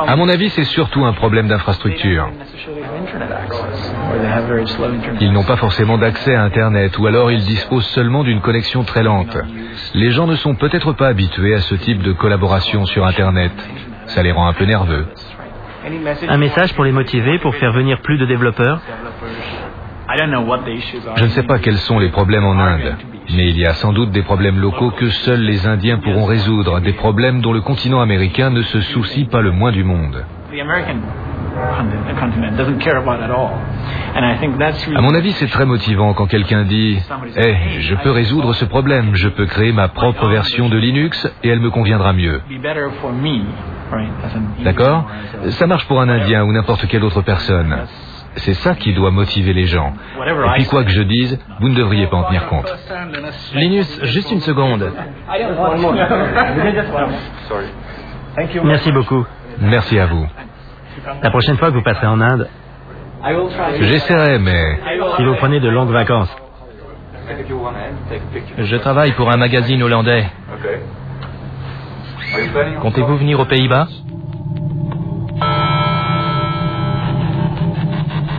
Speaker 6: À mon avis, c'est surtout un problème d'infrastructure. Ils n'ont pas forcément d'accès à Internet, ou alors ils disposent seulement d'une connexion très lente. Les gens ne sont peut-être pas habitués à ce type de collaboration sur Internet. Ça les rend un peu nerveux.
Speaker 5: Un message pour les motiver, pour faire venir plus de développeurs?
Speaker 6: Je ne sais pas quels sont les problèmes en Inde, mais il y a sans doute des problèmes locaux que seuls les Indiens pourront résoudre, des problèmes dont le continent américain ne se soucie pas le moins du monde. À mon avis, c'est très motivant quand quelqu'un dit « Hey, je peux résoudre ce problème, je peux créer ma propre version de Linux et elle me conviendra mieux. » D'accord? Ça marche pour un Indien ou n'importe quelle autre personne. C'est ça qui doit motiver les gens. Et puis quoi que je dise, vous ne devriez pas en tenir compte.
Speaker 2: Linus, juste une seconde.
Speaker 5: Merci beaucoup.
Speaker 6: Merci à vous.
Speaker 5: La prochaine fois que vous passerez en Inde,
Speaker 6: j'essaierai, mais...
Speaker 5: si vous prenez de longues vacances.
Speaker 2: Je travaille pour un magazine hollandais. Comptez-vous venir aux Pays-Bas?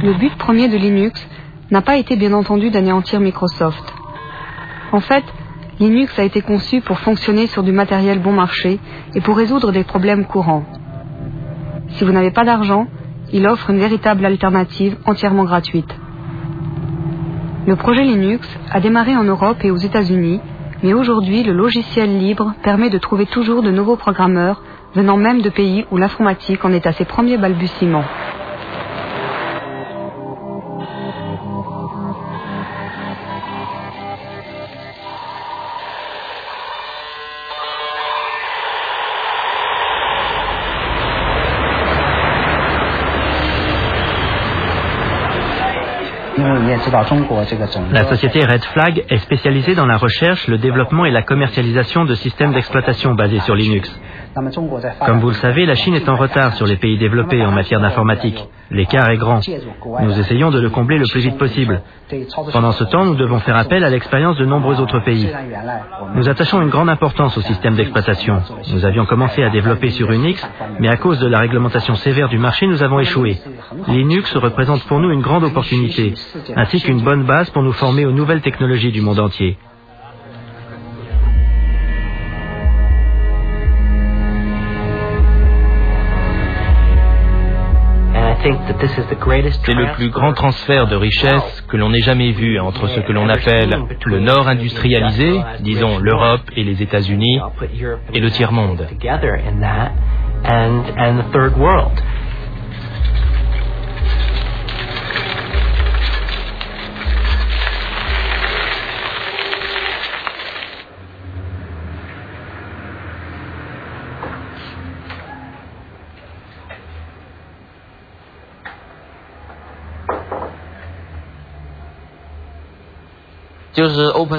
Speaker 3: Le but premier de Linux n'a pas été bien entendu d'anéantir Microsoft. En fait, Linux a été conçu pour fonctionner sur du matériel bon marché et pour résoudre des problèmes courants. Si vous n'avez pas d'argent, il offre une véritable alternative entièrement gratuite. Le projet Linux a démarré en Europe et aux États-Unis, mais aujourd'hui le logiciel libre permet de trouver toujours de nouveaux programmeurs venant même de pays où l'informatique en est à ses premiers balbutiements.
Speaker 5: La société Red Flag est spécialisée dans la recherche, le développement et la commercialisation de systèmes d'exploitation basés sur Linux. Comme vous le savez, la Chine est en retard sur les pays développés en matière d'informatique. L'écart est grand. Nous essayons de le combler le plus vite possible. Pendant ce temps, nous devons faire appel à l'expérience de nombreux autres pays. Nous attachons une grande importance au système d'exploitation. Nous avions commencé à développer sur Unix, mais à cause de la réglementation sévère du marché, nous avons échoué. Linux représente pour nous une grande opportunité, ainsi qu'une bonne base pour nous former aux nouvelles technologies du monde entier.
Speaker 2: C'est le plus grand transfert de richesse que l'on ait jamais vu entre ce que l'on appelle le Nord industrialisé, disons l'Europe et les États-Unis, et le tiers-monde.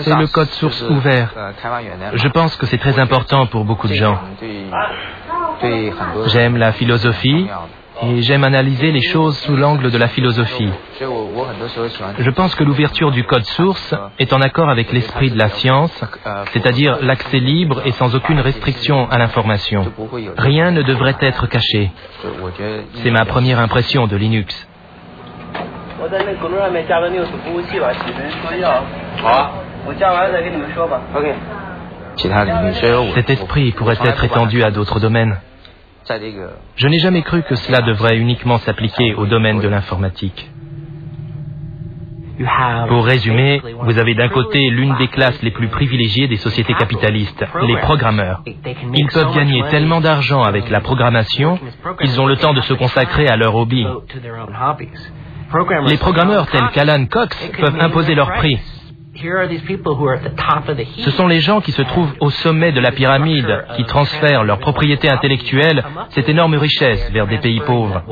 Speaker 2: C'est le code source ouvert. Je pense que c'est très important pour beaucoup de gens. J'aime la philosophie et j'aime analyser les choses sous l'angle de la philosophie. Je pense que l'ouverture du code source est en accord avec l'esprit de la science, c'est-à-dire l'accès libre et sans aucune restriction à l'information. Rien ne devrait être caché. C'est ma première impression de Linux. Cet esprit pourrait être étendu à d'autres domaines. Je n'ai jamais cru que cela devrait uniquement s'appliquer au domaine de l'informatique. Pour résumer, vous avez d'un côté l'une des classes les plus privilégiées des sociétés capitalistes, les programmeurs. Ils peuvent gagner tellement d'argent avec la programmation qu'ils ont le temps de se consacrer à leur hobby. Les programmeurs tels qu'Alan Cox peuvent imposer leur prix. Ce sont les gens qui se trouvent au sommet de la pyramide, qui transfèrent leur propriété intellectuelle, cette énorme richesse, vers des pays pauvres.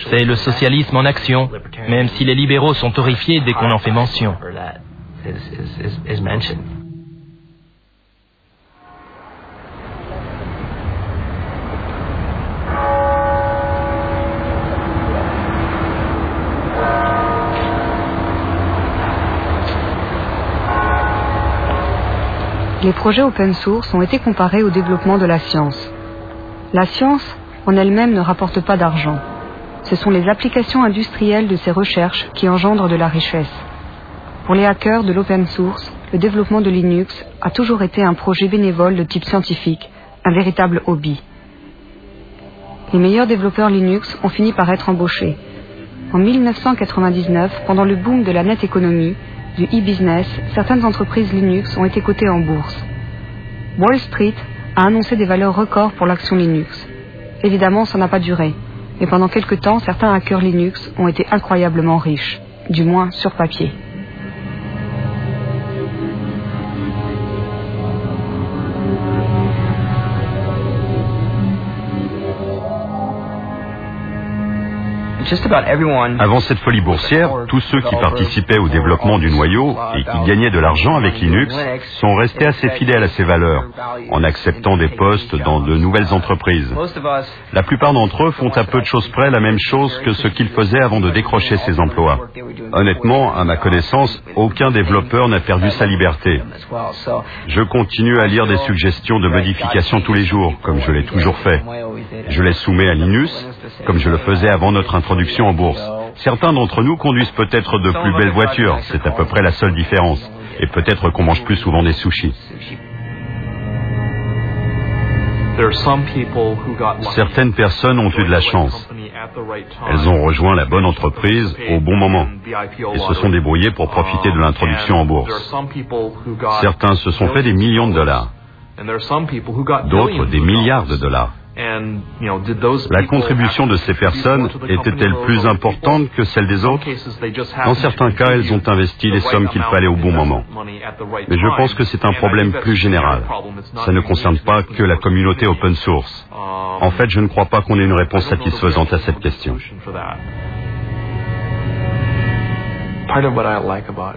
Speaker 2: C'est le socialisme en action, même si les libéraux sont horrifiés dès qu'on en fait mention.
Speaker 3: Les projets open source ont été comparés au développement de la science. La science, en elle-même, ne rapporte pas d'argent. Ce sont les applications industrielles de ces recherches qui engendrent de la richesse. Pour les hackers de l'open source, le développement de Linux a toujours été un projet bénévole de type scientifique, un véritable hobby. Les meilleurs développeurs Linux ont fini par être embauchés. En 1999, pendant le boom de la net économie, du e-business, certaines entreprises Linux ont été cotées en bourse. Wall Street a annoncé des valeurs records pour l'action Linux. Évidemment, ça n'a pas duré. Mais pendant quelque temps, certains hackers Linux ont été incroyablement riches, du moins sur papier.
Speaker 1: Avant cette folie boursière, tous ceux qui participaient au développement du noyau et qui gagnaient de l'argent avec Linux sont restés assez fidèles à ces valeurs, en acceptant des postes dans de nouvelles entreprises. La plupart d'entre eux font à peu de choses près la même chose que ce qu'ils faisaient avant de décrocher ces emplois. Honnêtement, à ma connaissance, aucun développeur n'a perdu sa liberté. Je continue à lire des suggestions de modifications tous les jours, comme je l'ai toujours fait. Je les soumets à Linus, comme je le faisais avant notre introduction en bourse. Certains d'entre nous conduisent peut-être de plus belles voitures, c'est à peu près la seule différence. Et peut-être qu'on mange plus souvent des sushis. Certaines personnes ont eu de la chance. Elles ont rejoint la bonne entreprise au bon moment et se sont débrouillées pour profiter de l'introduction en bourse. Certains se sont fait des millions de dollars, d'autres des milliards de dollars. La contribution de ces personnes était-elle plus importante que celle des autres? Dans certains cas, elles ont investi les sommes qu'il fallait au bon moment. Mais je pense que c'est un problème plus général. Ça ne concerne pas que la communauté open source. En fait, je ne crois pas qu'on ait une réponse satisfaisante à cette question.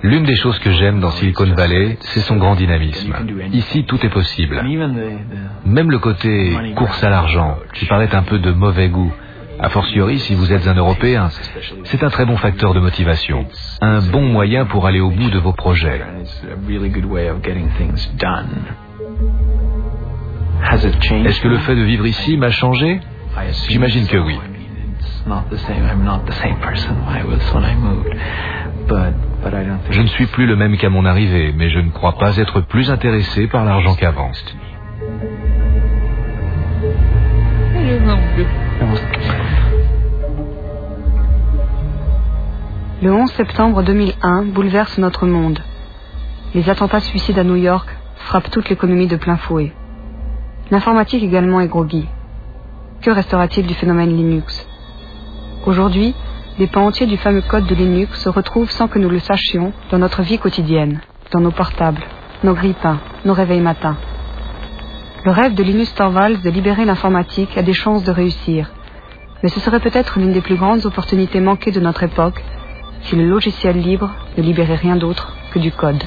Speaker 6: L'une des choses que j'aime dans Silicon Valley, c'est son grand dynamisme. Ici, tout est possible. Même le côté course à l'argent, qui paraît un peu de mauvais goût. A fortiori, si vous êtes un Européen, c'est un très bon facteur de motivation. Un bon moyen pour aller au bout de vos projets. Est-ce que le fait de vivre ici m'a changé? J'imagine que oui. Je ne suis plus le même qu'à mon arrivée, mais je ne crois pas être plus intéressé par l'argent qu'avant.
Speaker 3: Le 11 septembre 2001 bouleverse notre monde. Les attentats suicides à New York frappent toute l'économie de plein fouet. L'informatique également est groggy. Que restera-t-il du phénomène Linux? Aujourd'hui, des pans entiers du fameux code de Linux se retrouvent sans que nous le sachions dans notre vie quotidienne, dans nos portables, nos grille-pains, nos réveils matins. Le rêve de Linus Torvalds de libérer l'informatique a des chances de réussir, mais ce serait peut-être l'une des plus grandes opportunités manquées de notre époque si le logiciel libre ne libérait rien d'autre que du code.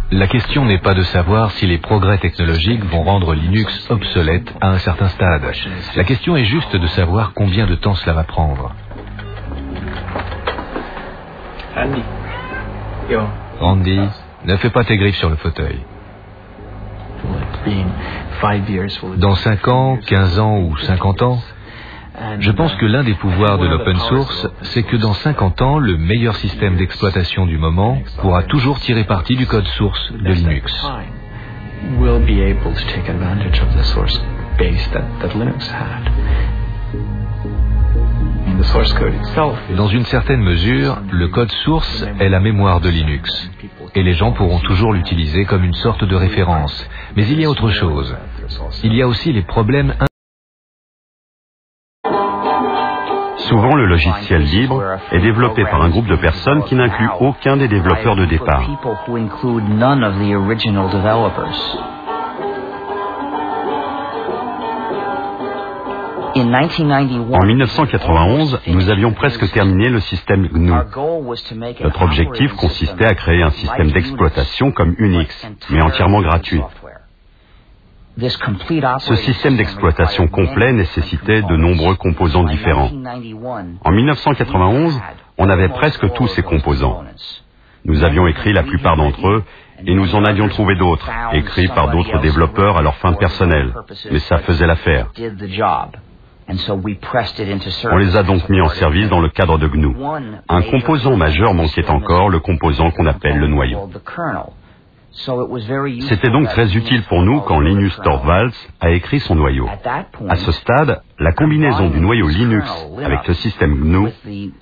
Speaker 6: La question n'est pas de savoir si les progrès technologiques vont rendre Linux obsolète à un certain stade. La question est juste de savoir combien de temps cela va prendre. Andy, ne fais pas tes griffes sur le fauteuil. Dans 5 ans, 15 ans ou 50 ans, je pense que l'un des pouvoirs de l'open source, c'est que dans 50 ans, le meilleur système d'exploitation du moment pourra toujours tirer parti du code source de Linux. Dans une certaine mesure, le code source est la mémoire de Linux, et les gens pourront toujours l'utiliser comme une sorte de référence. Mais il y a autre chose. Il y a aussi les problèmes
Speaker 1: Souvent, le logiciel libre est développé par un groupe de personnes qui n'inclut aucun des développeurs de départ. En 1991, nous avions presque terminé le système GNU. Notre objectif consistait à créer un système d'exploitation comme Unix, mais entièrement gratuit. Ce système d'exploitation complet nécessitait de nombreux composants différents. En 1991, on avait presque tous ces composants. Nous avions écrit la plupart d'entre eux et nous en avions trouvé d'autres, écrits par d'autres développeurs à leurs fins personnelles. Mais ça faisait l'affaire. On les a donc mis en service dans le cadre de GNU. Un composant majeur manquait encore, le composant qu'on appelle le noyau. C'était donc très utile pour nous quand Linus Torvalds a écrit son noyau. À ce stade, la combinaison du noyau Linux avec le système GNU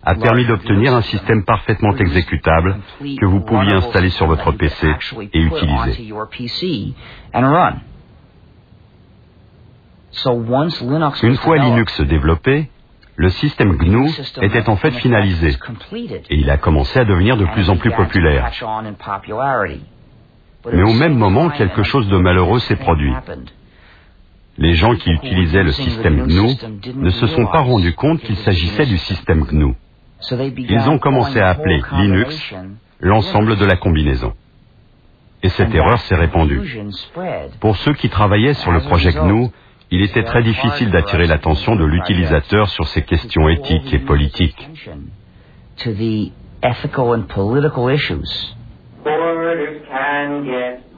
Speaker 1: a permis d'obtenir un système parfaitement exécutable que vous pouviez installer sur votre PC et utiliser. Une fois Linux développé, le système GNU était en fait finalisé et il a commencé à devenir de plus en plus populaire. Mais au même moment, quelque chose de malheureux s'est produit. Les gens qui utilisaient le système GNU ne se sont pas rendus compte qu'il s'agissait du système GNU. Ils ont commencé à appeler Linux l'ensemble de la combinaison. Et cette erreur s'est répandue. Pour ceux qui travaillaient sur le projet GNU, il était très difficile d'attirer l'attention de l'utilisateur sur ces questions éthiques et politiques.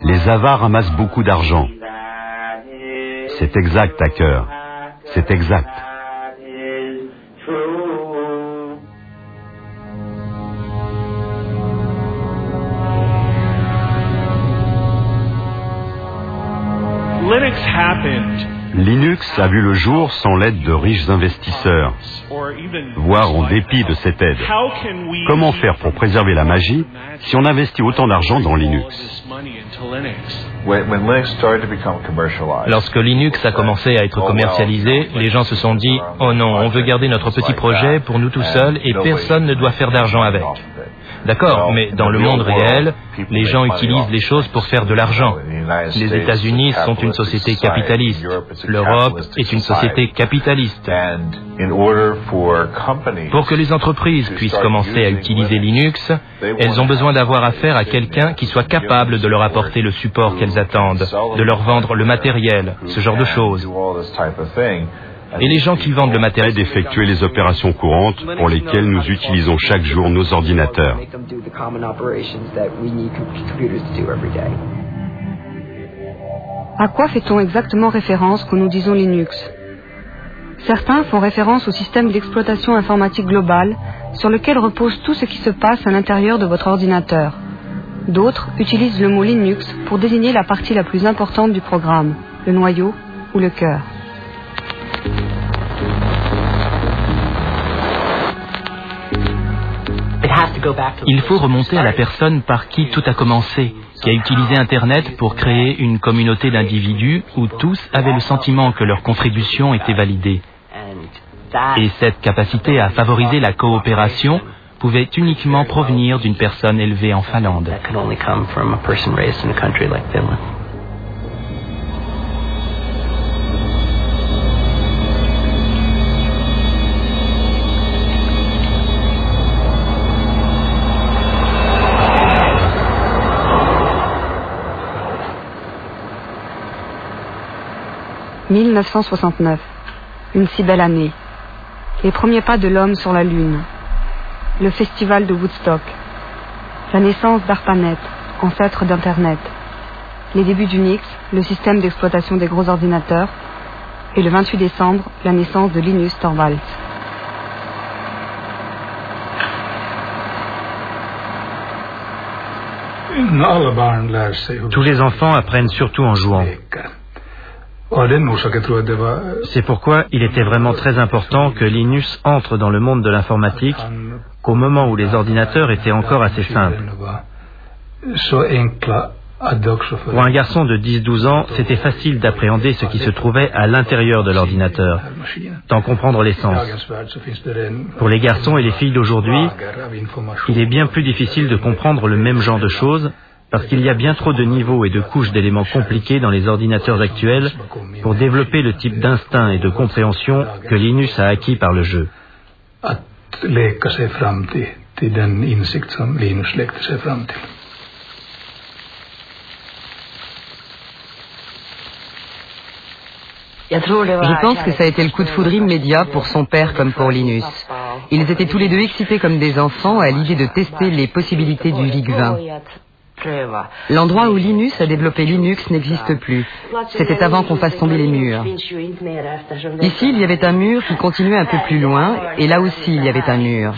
Speaker 1: Les avares ramassent beaucoup d'argent. C'est exact, hacker. C'est exact. Linux a vu le jour sans l'aide de riches investisseurs, voire en dépit de cette aide. Comment faire pour préserver la magie si on investit autant d'argent dans Linux?
Speaker 2: Lorsque Linux a commencé à être commercialisé, les gens se sont dit « Oh non, on veut garder notre petit projet pour nous tout seuls et personne ne doit faire d'argent avec ». D'accord, mais dans le monde réel, les gens utilisent les choses pour faire de l'argent. Les États-Unis sont une société capitaliste. L'Europe est une société capitaliste. Pour que les entreprises puissent commencer à utiliser Linux, elles ont besoin d'avoir affaire à quelqu'un qui soit capable de leur apporter le support qu'elles attendent, de leur vendre le matériel, ce genre de choses. Et les gens qui vendent le matériel
Speaker 1: d'effectuer les opérations courantes pour lesquelles nous utilisons chaque jour nos ordinateurs.
Speaker 3: À quoi fait-on exactement référence quand nous disons Linux? Certains font référence au système d'exploitation informatique globale sur lequel repose tout ce qui se passe à l'intérieur de votre ordinateur. D'autres utilisent le mot Linux pour désigner la partie la plus importante du programme, le noyau ou le cœur.
Speaker 2: Il faut remonter à la personne par qui tout a commencé, qui a utilisé Internet pour créer une communauté d'individus où tous avaient le sentiment que leur contribution était validée. Et cette capacité à favoriser la coopération pouvait uniquement provenir d'une personne élevée en Finlande. «
Speaker 3: 1969. Une si belle année. Les premiers pas de l'homme sur la Lune. Le festival de Woodstock. La naissance d'ARPANET, ancêtre d'Internet. Les débuts d'Unix, le système d'exploitation des gros ordinateurs. Et le 28 décembre, la naissance de Linus Torvalds.
Speaker 5: Tous les enfants apprennent surtout en jouant. C'est pourquoi il était vraiment très important que Linus entre dans le monde de l'informatique qu'au moment où les ordinateurs étaient encore assez simples. Pour un garçon de 10-12 ans, c'était facile d'appréhender ce qui se trouvait à l'intérieur de l'ordinateur, d'en comprendre l'essence. Pour les garçons et les filles d'aujourd'hui, il est bien plus difficile de comprendre le même genre de choses, parce qu'il y a bien trop de niveaux et de couches d'éléments compliqués dans les ordinateurs actuels pour développer le type d'instinct et de compréhension que Linus a acquis par le jeu.
Speaker 4: Je pense que ça a été le coup de foudre immédiat pour son père comme pour Linus. Ils étaient tous les deux excités comme des enfants à l'idée de tester les possibilités du VIC-20. L'endroit où Linus a développé Linux n'existe plus. C'était avant qu'on fasse tomber les murs. Ici, il y avait un mur qui continuait un peu plus loin, et là aussi, il y avait un mur.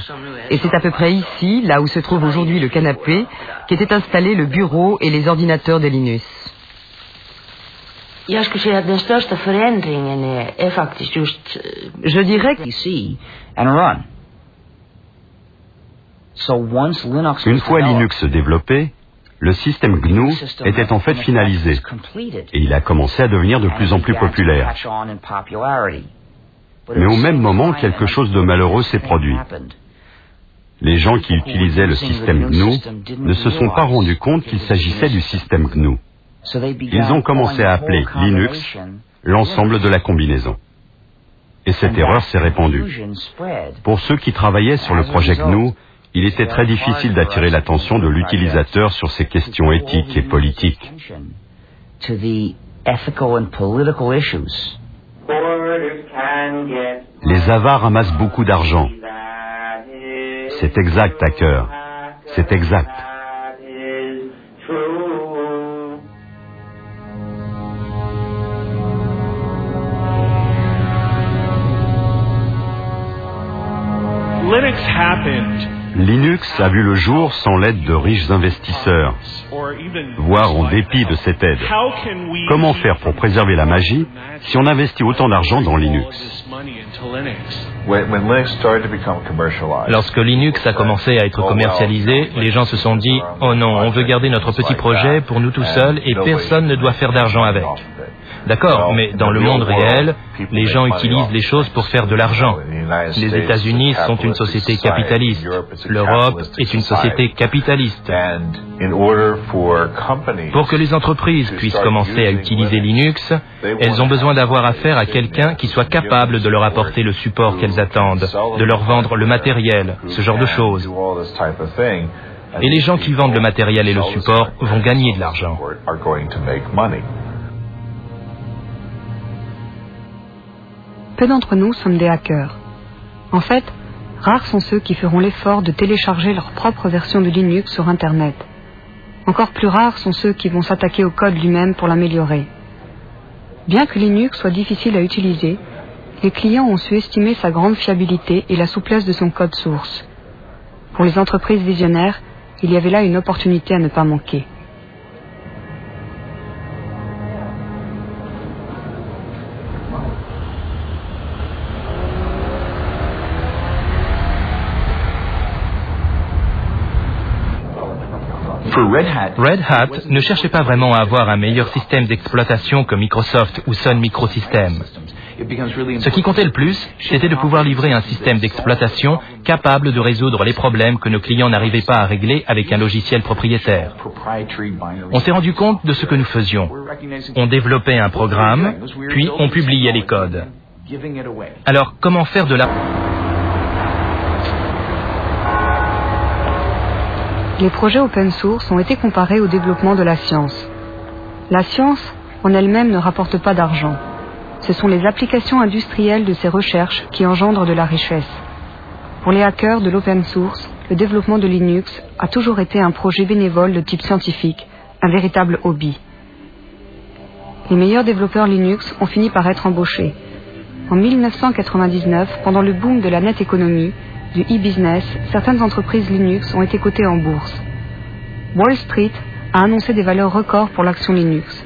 Speaker 4: Et c'est à peu près ici, là où se trouve aujourd'hui le canapé, qu'étaient installés le bureau et les ordinateurs de Linus. Je dirais que
Speaker 1: une fois Linux développé, le système GNU était en fait finalisé et il a commencé à devenir de plus en plus populaire. Mais au même moment, quelque chose de malheureux s'est produit. Les gens qui utilisaient le système GNU ne se sont pas rendus compte qu'il s'agissait du système GNU. Ils ont commencé à appeler Linux l'ensemble de la combinaison. Et cette erreur s'est répandue. Pour ceux qui travaillaient sur le projet GNU, il était très difficile d'attirer l'attention de l'utilisateur sur ces questions éthiques et politiques. Les avares amassent beaucoup d'argent. C'est exact, hacker. C'est exact. Linux a vu le jour sans l'aide de riches investisseurs, voire en dépit de cette aide. Comment faire pour préserver la magie si on investit autant d'argent dans Linux?
Speaker 2: Lorsque Linux a commencé à être commercialisé, les gens se sont dit « Oh non, on veut garder notre petit projet pour nous tout seuls et personne ne doit faire d'argent avec ». D'accord, mais dans le monde réel, les gens utilisent les choses pour faire de l'argent. Les États-Unis sont une société capitaliste. L'Europe est une société capitaliste. Pour que les entreprises puissent commencer à utiliser Linux, elles ont besoin d'avoir affaire à quelqu'un qui soit capable de leur apporter le support qu'elles attendent, de leur vendre le matériel, ce genre de choses. Et les gens qui vendent le matériel et le support vont gagner de l'argent.
Speaker 3: Peu d'entre nous sommes des hackers. En fait, rares sont ceux qui feront l'effort de télécharger leur propre version de Linux sur Internet. Encore plus rares sont ceux qui vont s'attaquer au code lui-même pour l'améliorer. Bien que Linux soit difficile à utiliser, les clients ont su estimer sa grande fiabilité et la souplesse de son code source. Pour les entreprises visionnaires, il y avait là une opportunité à ne pas manquer.
Speaker 2: Red Hat ne cherchait pas vraiment à avoir un meilleur système d'exploitation que Microsoft ou Sun Microsystems. Ce qui comptait le plus, c'était de pouvoir livrer un système d'exploitation capable de résoudre les problèmes que nos clients n'arrivaient pas à régler avec un logiciel propriétaire. On s'est rendu compte de ce que nous faisions. On développait un programme, puis on publiait les codes. Alors, comment faire de la...
Speaker 3: Les projets open source ont été comparés au développement de la science. La science, en elle-même, ne rapporte pas d'argent. Ce sont les applications industrielles de ces recherches qui engendrent de la richesse. Pour les hackers de l'open source, le développement de Linux a toujours été un projet bénévole de type scientifique, un véritable hobby. Les meilleurs développeurs Linux ont fini par être embauchés. En 1999, pendant le boom de la net économie, du e-business, certaines entreprises Linux ont été cotées en bourse. Wall Street a annoncé des valeurs records pour l'action Linux.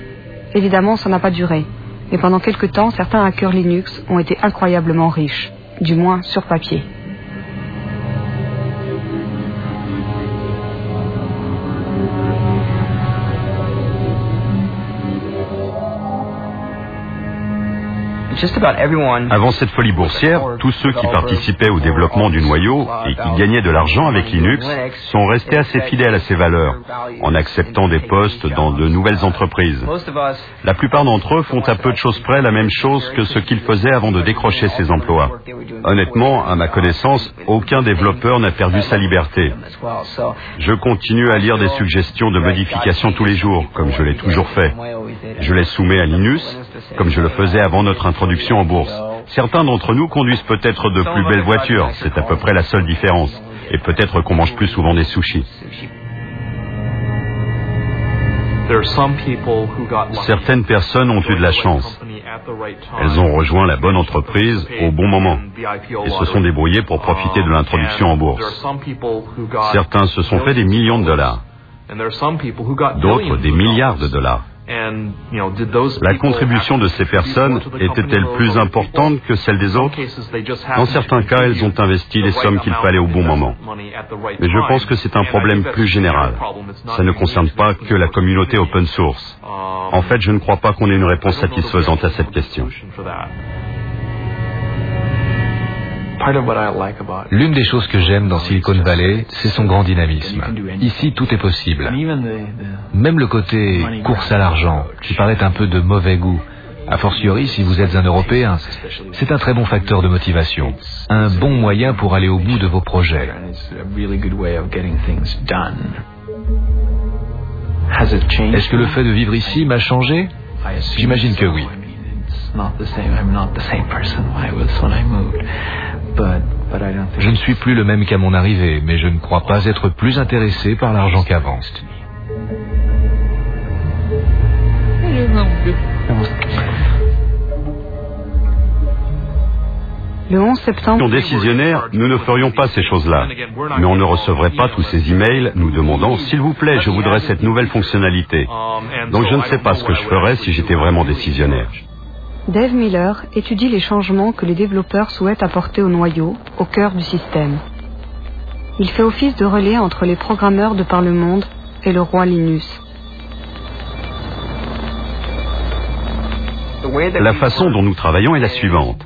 Speaker 3: Évidemment, ça n'a pas duré, mais pendant quelque temps, certains hackers Linux ont été incroyablement riches, du moins sur papier.
Speaker 1: Avant cette folie boursière, tous ceux qui participaient au développement du noyau et qui gagnaient de l'argent avec Linux sont restés assez fidèles à ces valeurs, en acceptant des postes dans de nouvelles entreprises. La plupart d'entre eux font à peu de choses près la même chose que ce qu'ils faisaient avant de décrocher ces emplois. Honnêtement, à ma connaissance, aucun développeur n'a perdu sa liberté. Je continue à lire des suggestions de modifications tous les jours, comme je l'ai toujours fait. Je les soumets à Linus, comme je le faisais avant notre introduction en bourse. Certains d'entre nous conduisent peut-être de plus belles voitures, c'est à peu près la seule différence. Et peut-être qu'on mange plus souvent des sushis. Certaines personnes ont eu de la chance. Elles ont rejoint la bonne entreprise au bon moment et se sont débrouillées pour profiter de l'introduction en bourse. Certains se sont fait des millions de dollars, d'autres des milliards de dollars. La contribution de ces personnes était-elle plus importante que celle des autres? Dans certains cas, elles ont investi les sommes qu'il fallait au bon moment. Mais je pense que c'est un problème plus général. Ça ne concerne pas que la communauté open source. En fait, je ne crois pas qu'on ait une réponse satisfaisante à cette question.
Speaker 6: L'une des choses que j'aime dans Silicon Valley, c'est son grand dynamisme. Ici, tout est possible. Même le côté course à l'argent, qui paraît un peu de mauvais goût, a fortiori si vous êtes un Européen, c'est un très bon facteur de motivation, un bon moyen pour aller au bout de vos projets. Est-ce que le fait de vivre ici m'a changé? J'imagine que oui. Je ne suis plus le même qu'à mon arrivée, mais je ne crois pas être plus intéressé par l'argent qu'avant.
Speaker 3: Le 11 septembre...
Speaker 1: Décisionnaire, nous ne ferions pas ces choses-là. Mais on ne recevrait pas tous ces emails nous demandant « S'il vous plaît, je voudrais cette nouvelle fonctionnalité ». Donc je ne sais pas ce que je ferais si j'étais vraiment décisionnaire.
Speaker 3: Dave Miller étudie les changements que les développeurs souhaitent apporter au noyau, au cœur du système. Il fait office de relais entre les programmeurs de par le monde et le roi Linus.
Speaker 1: La façon dont nous travaillons est la suivante.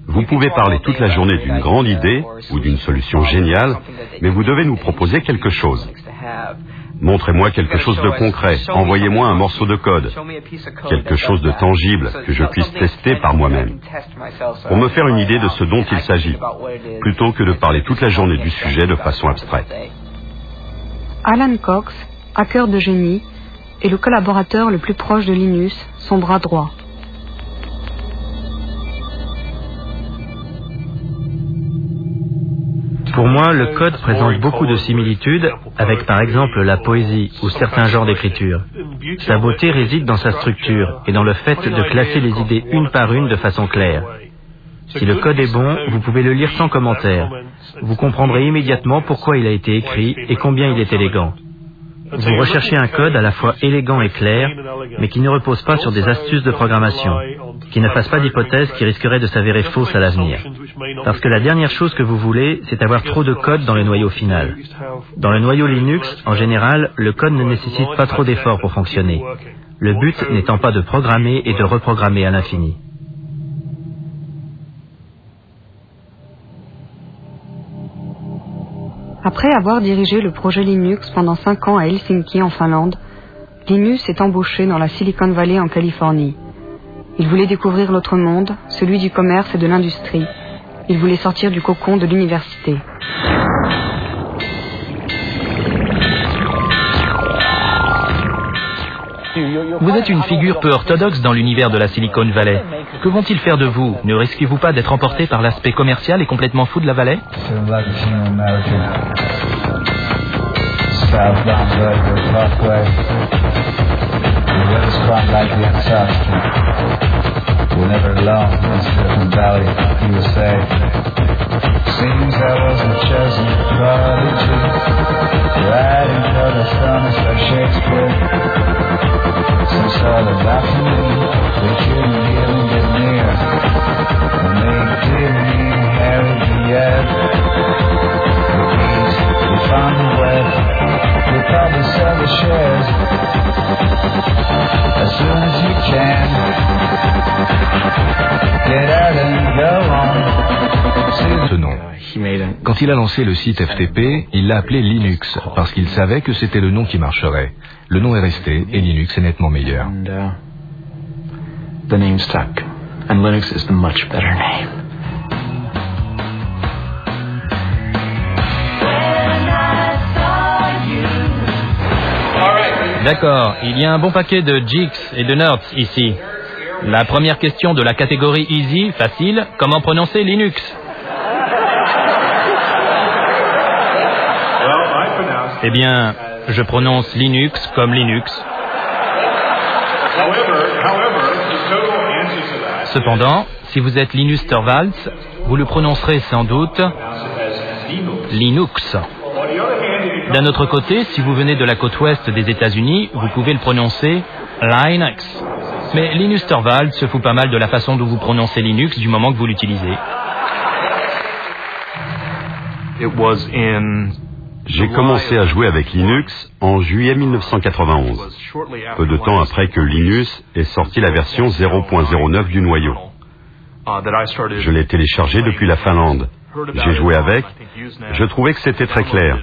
Speaker 1: Vous pouvez parler toute la journée d'une grande idée ou d'une solution géniale, mais vous devez nous proposer quelque chose. Montrez-moi quelque chose de concret, envoyez-moi un morceau de code, quelque chose de tangible que je puisse tester par moi-même, pour me faire une idée de ce dont il s'agit, plutôt que de parler toute la journée du sujet de façon abstraite.
Speaker 3: Alan Cox, hacker de génie, est le collaborateur le plus proche de Linus, son bras droit.
Speaker 5: Pour moi, le code présente beaucoup de similitudes avec par exemple la poésie ou certains genres d'écriture. Sa beauté réside dans sa structure et dans le fait de classer les idées une par une de façon claire. Si le code est bon, vous pouvez le lire sans commentaire. Vous comprendrez immédiatement pourquoi il a été écrit et combien il est élégant. Vous recherchez un code à la fois élégant et clair, mais qui ne repose pas sur des astuces de programmation, qui ne fasse pas d'hypothèses qui risqueraient de s'avérer fausses à l'avenir. Parce que la dernière chose que vous voulez, c'est avoir trop de code dans le noyau final. Dans le noyau Linux, en général, le code ne nécessite pas trop d'efforts pour fonctionner. Le but n'étant pas de programmer et de reprogrammer à l'infini.
Speaker 3: Après avoir dirigé le projet Linux pendant 5 ans à Helsinki en Finlande, Linus est embauché dans la Silicon Valley en Californie. Il voulait découvrir l'autre monde, celui du commerce et de l'industrie. Il voulait sortir du cocon de l'université.
Speaker 2: Vous êtes une figure peu orthodoxe dans l'univers de la Silicon Valley. Que vont-ils faire de vous? Ne risquez-vous pas d'être emporté par l'aspect commercial et complètement fou de la vallée?
Speaker 9: Seems I wasn't chosen prodigy, riding for the stars like Shakespeare. Some sort of balcony, they couldn't even get near. When they give me Harry Diaz, the keys, we found the web, we'll probably sell the shares as soon as you can. Get
Speaker 6: Quand il a lancé le site FTP, il l'a appelé Linux, parce qu'il savait que c'était le nom qui marcherait. Le nom est resté, et Linux est nettement meilleur.
Speaker 8: The name stuck, and Linux is the much better name.
Speaker 2: D'accord, il y a un bon paquet de geeks et de nerds ici. La première question de la catégorie Easy, facile, comment prononcer Linux? Eh bien, je prononce Linux comme Linux. Cependant, si vous êtes Linus Torvalds, vous le prononcerez sans doute Linux. D'un autre côté, si vous venez de la côte ouest des États-Unis, vous pouvez le prononcer Linux. Mais Linus Torvalds se fout pas mal de la façon dont vous prononcez Linux du moment que vous l'utilisez.
Speaker 1: J'ai commencé à jouer avec Linux en juillet 1991, peu de temps après que Linus ait sorti la version 0.09 du noyau. Je l'ai téléchargé depuis la Finlande. J'ai joué avec, je trouvais que c'était très clair.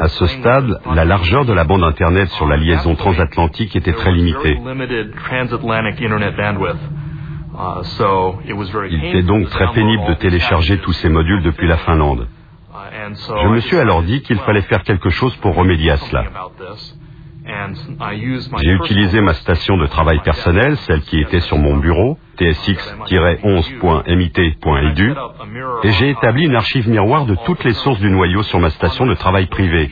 Speaker 1: À ce stade, la largeur de la bande Internet sur la liaison transatlantique était très limitée. Il était donc très pénible de télécharger tous ces modules depuis la Finlande. Je me suis alors dit qu'il fallait faire quelque chose pour remédier à cela. J'ai utilisé ma station de travail personnelle, celle qui était sur mon bureau, tsx-11.mit.edu, et j'ai établi une archive miroir de toutes les sources du noyau sur ma station de travail privée.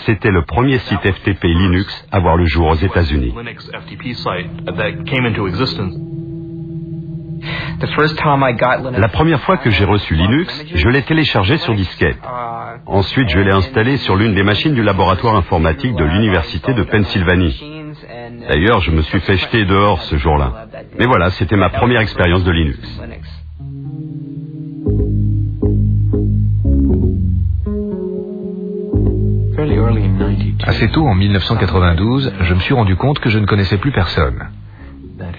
Speaker 1: C'était le premier site FTP Linux à voir le jour aux États-Unis. La première fois que j'ai reçu Linux, je l'ai téléchargé sur disquette. Ensuite, je l'ai installé sur l'une des machines du laboratoire informatique de l'Université de Pennsylvanie. D'ailleurs, je me suis fait jeter dehors ce jour-là. Mais voilà, c'était ma première expérience de Linux.
Speaker 6: Assez tôt, en 1992, je me suis rendu compte que je ne connaissais plus personne.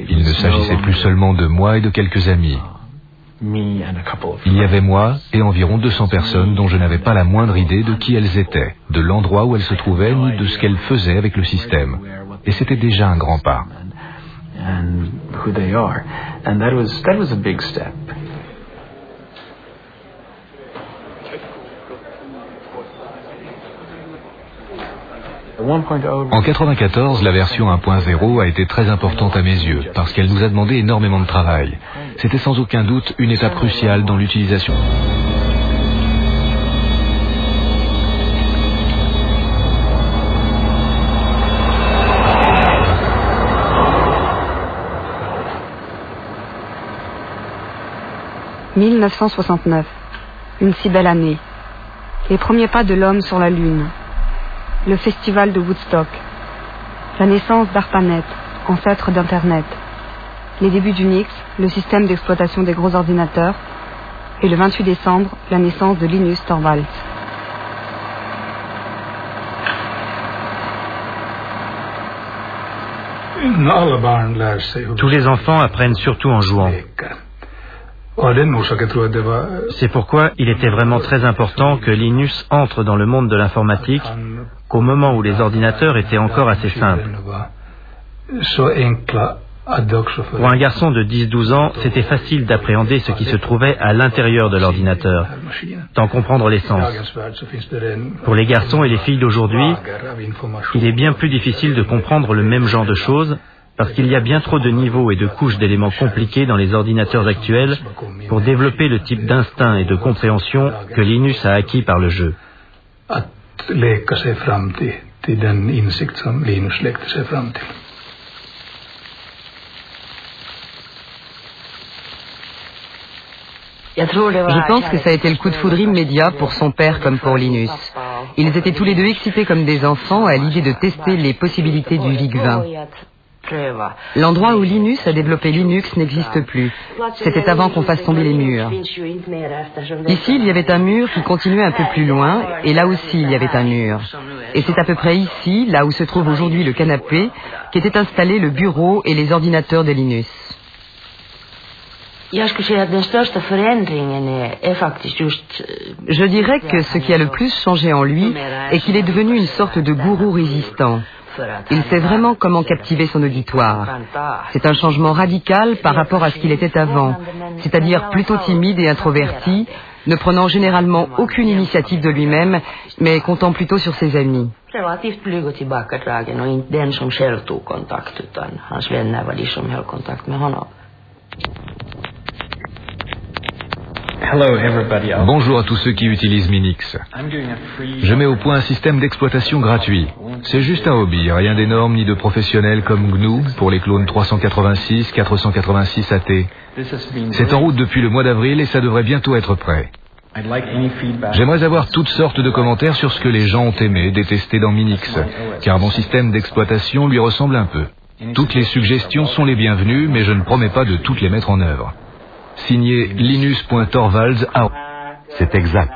Speaker 6: Il ne s'agissait plus seulement de moi et de quelques amis. Il y avait moi et environ 200 personnes dont je n'avais pas la moindre idée de qui elles étaient, de l'endroit où elles se trouvaient, ni de ce qu'elles faisaient avec le système. Et c'était déjà un grand pas. En 1994, la version 1.0 a été très importante à mes yeux, parce qu'elle nous a demandé énormément de travail. C'était sans aucun doute une étape cruciale dans l'utilisation. «
Speaker 3: 1969. Une si belle année. Les premiers pas de l'homme sur la Lune. Le festival de Woodstock, la naissance d'ARPANET, ancêtre d'Internet, les débuts d'Unix, le système d'exploitation des gros ordinateurs, et le 28 décembre, la naissance de Linus Torvalds.
Speaker 5: Tous les enfants apprennent surtout en jouant. C'est pourquoi il était vraiment très important que Linus entre dans le monde de l'informatique qu'au moment où les ordinateurs étaient encore assez simples. Pour un garçon de 10-12 ans, c'était facile d'appréhender ce qui se trouvait à l'intérieur de l'ordinateur, d'en comprendre l'essence. Pour les garçons et les filles d'aujourd'hui, il est bien plus difficile de comprendre le même genre de choses, parce qu'il y a bien trop de niveaux et de couches d'éléments compliqués dans les ordinateurs actuels pour développer le type d'instinct et de compréhension que Linus a acquis par le jeu.
Speaker 4: Je pense que ça a été le coup de foudre immédiat pour son père comme pour Linus. Ils étaient tous les deux excités comme des enfants à l'idée de tester les possibilités du VIC-20. L'endroit où Linus a développé Linux n'existe plus. C'était avant qu'on fasse tomber les murs. Ici, il y avait un mur qui continuait un peu plus loin, et là aussi, il y avait un mur. Et c'est à peu près ici, là où se trouve aujourd'hui le canapé, qu'étaient installés le bureau et les ordinateurs de Linus. Je dirais que ce qui a le plus changé en lui est qu'il est devenu une sorte de gourou résistant. Il sait vraiment comment captiver son auditoire. C'est un changement radical par rapport à ce qu'il était avant, c'est-à-dire plutôt timide et introverti, ne prenant généralement aucune initiative de lui-même, mais comptant plutôt sur ses amis.
Speaker 7: Relativt blyg och tillbakadragen och inte den som själv tog kontakt utan hans vänner var de som höll kontakt med honom.
Speaker 6: Bonjour à tous ceux qui utilisent Minix. Je mets au point un système d'exploitation gratuit. C'est juste un hobby, rien d'énorme ni de professionnel comme GNU pour les clones 386, 486 AT. C'est en route depuis le mois d'avril et ça devrait bientôt être prêt. J'aimerais avoir toutes sortes de commentaires sur ce que les gens ont aimé, détesté dans Minix, car mon système d'exploitation lui ressemble un peu. Toutes les suggestions sont les bienvenues, mais je ne promets pas de toutes les mettre en œuvre. Signé Linus.Torvalds.
Speaker 1: C'est exact.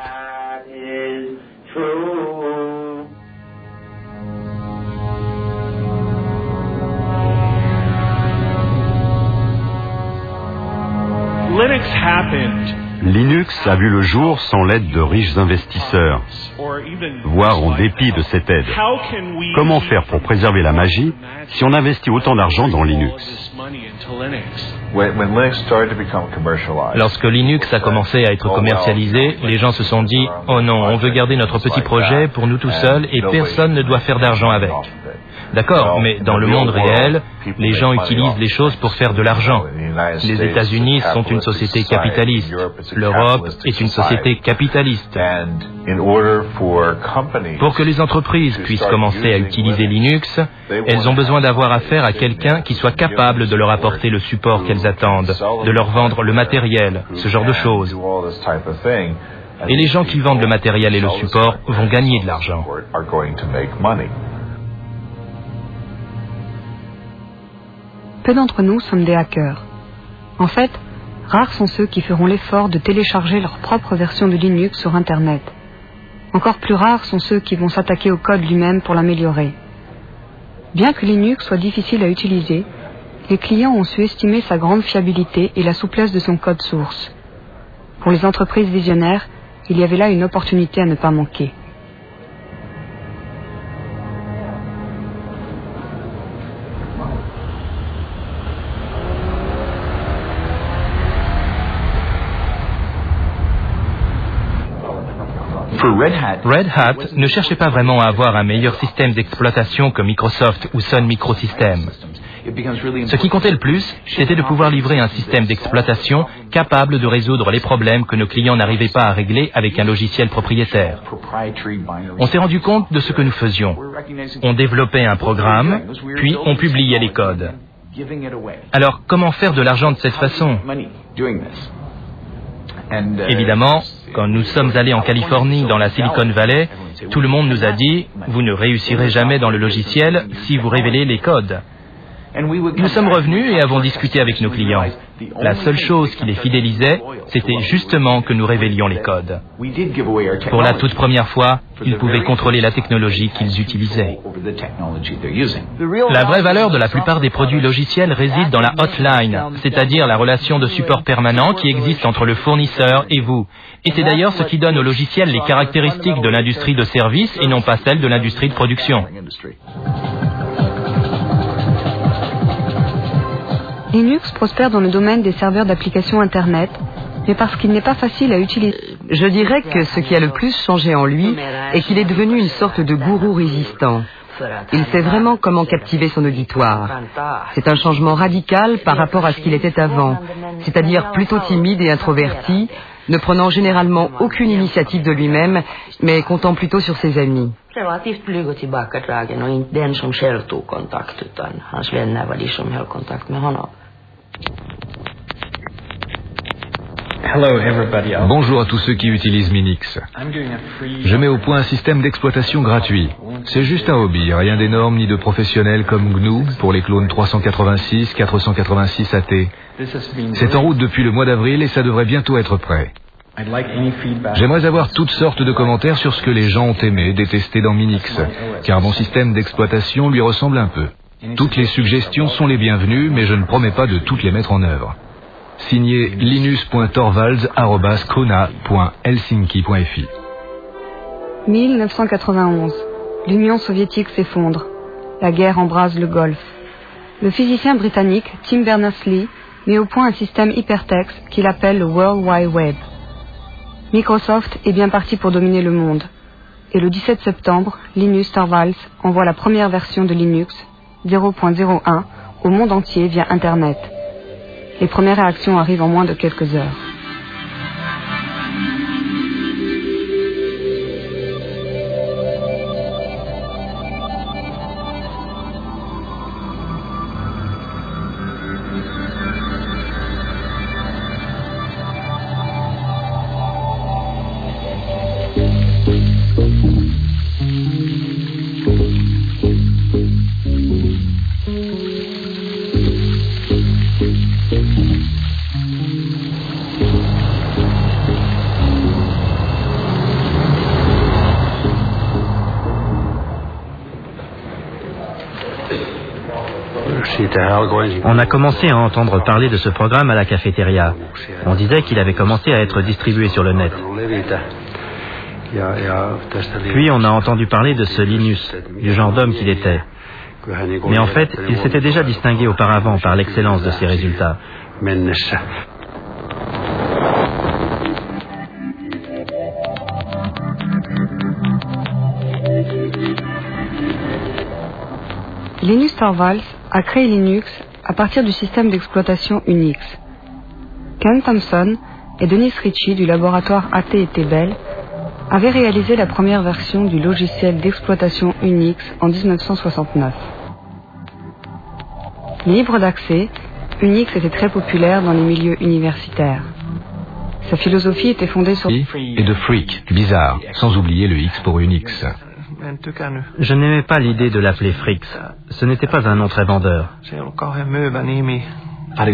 Speaker 1: Linux a vu le jour sans l'aide de riches investisseurs, voire en dépit de cette aide. Comment faire pour préserver la magie si on investit autant d'argent dans Linux?
Speaker 2: Lorsque Linux a commencé à être commercialisé, les gens se sont dit « Oh non, on veut garder notre petit projet pour nous tout seuls et personne ne doit faire d'argent avec ». D'accord, mais dans le monde réel, les gens utilisent les choses pour faire de l'argent. Les États-Unis sont une société capitaliste. L'Europe est une société capitaliste. Pour que les entreprises puissent commencer à utiliser Linux, elles ont besoin d'avoir affaire à quelqu'un qui soit capable de leur apporter le support qu'elles attendent, de leur vendre le matériel, ce genre de choses. Et les gens qui vendent le matériel et le support vont gagner de l'argent.
Speaker 3: Peu d'entre nous sommes des hackers. En fait, rares sont ceux qui feront l'effort de télécharger leur propre version de Linux sur Internet. Encore plus rares sont ceux qui vont s'attaquer au code lui-même pour l'améliorer. Bien que Linux soit difficile à utiliser, les clients ont su estimer sa grande fiabilité et la souplesse de son code source. Pour les entreprises visionnaires, il y avait là une opportunité à ne pas manquer.
Speaker 2: Red Hat ne cherchait pas vraiment à avoir un meilleur système d'exploitation que Microsoft ou Sun Microsystems. Ce qui comptait le plus, c'était de pouvoir livrer un système d'exploitation capable de résoudre les problèmes que nos clients n'arrivaient pas à régler avec un logiciel propriétaire. On s'est rendu compte de ce que nous faisions. On développait un programme, puis on publiait les codes. Alors, comment faire de l'argent de cette façon ? Évidemment, quand nous sommes allés en Californie, dans la Silicon Valley, tout le monde nous a dit « Vous ne réussirez jamais dans le logiciel si vous révélez les codes ». Nous sommes revenus et avons discuté avec nos clients. La seule chose qui les fidélisait, c'était justement que nous révélions les codes. Pour la toute première fois, ils pouvaient contrôler la technologie qu'ils utilisaient. La vraie valeur de la plupart des produits logiciels réside dans la hotline, c'est-à-dire la relation de support permanent qui existe entre le fournisseur et vous. Et c'est d'ailleurs ce qui donne au logiciel les caractéristiques de l'industrie de service et non pas celles de l'industrie de production.
Speaker 3: Linux prospère dans le domaine des serveurs d'applications Internet, mais parce qu'il n'est pas facile à utiliser.
Speaker 4: Je dirais que ce qui a le plus changé en lui est qu'il est devenu une sorte de gourou résistant. Il sait vraiment comment captiver son auditoire. C'est un changement radical par rapport à ce qu'il était avant, c'est-à-dire plutôt timide et introverti, ne prenant généralement aucune initiative de lui-même, mais comptant plutôt sur ses amis.
Speaker 7: Relativt blyg och tillbakadragen och inte den som själv tog kontakt utan hans vänner var de som höll kontakt med honom.
Speaker 6: Bonjour à tous ceux qui utilisent Minix. Je mets au point un système d'exploitation gratuit. C'est juste un hobby, rien d'énorme ni de professionnel comme GNU pour les clones 386, 486 AT. C'est en route depuis le mois d'avril et ça devrait bientôt être prêt. J'aimerais avoir toutes sortes de commentaires sur ce que les gens ont aimé, détesté dans Minix, car mon système d'exploitation lui ressemble un peu. Toutes les suggestions sont les bienvenues, mais je ne promets pas de toutes les mettre en œuvre. signé linus.torvalds@kona.helsinki.fi.
Speaker 3: 1991. L'Union soviétique s'effondre. La guerre embrase le Golfe. Le physicien britannique Tim Berners-Lee met au point un système hypertexte qu'il appelle le World Wide Web. Microsoft est bien parti pour dominer le monde. Et le 17 septembre, Linus Torvalds envoie la première version de Linux, 0.01, au monde entier via Internet. Les premières réactions arrivent en moins de quelques heures.
Speaker 5: On a commencé à entendre parler de ce programme à la cafétéria. On disait qu'il avait commencé à être distribué sur le net. Puis on a entendu parler de ce Linus, du genre d'homme qu'il était. Mais en fait, il s'était déjà distingué auparavant par l'excellence de ses résultats.
Speaker 3: Linus Torvalds a créé Linux à partir du système d'exploitation Unix. Ken Thompson et Dennis Ritchie du laboratoire AT&T Bell avaient réalisé la première version du logiciel d'exploitation Unix en 1969. Libre d'accès, Unix était très populaire dans les milieux universitaires. Sa philosophie était fondée sur...
Speaker 6: Et de freak, bizarre, sans oublier le X pour Unix.
Speaker 5: Je n'aimais pas l'idée de l'appeler Frix. Ce n'était pas un nom très vendeur.
Speaker 6: Harry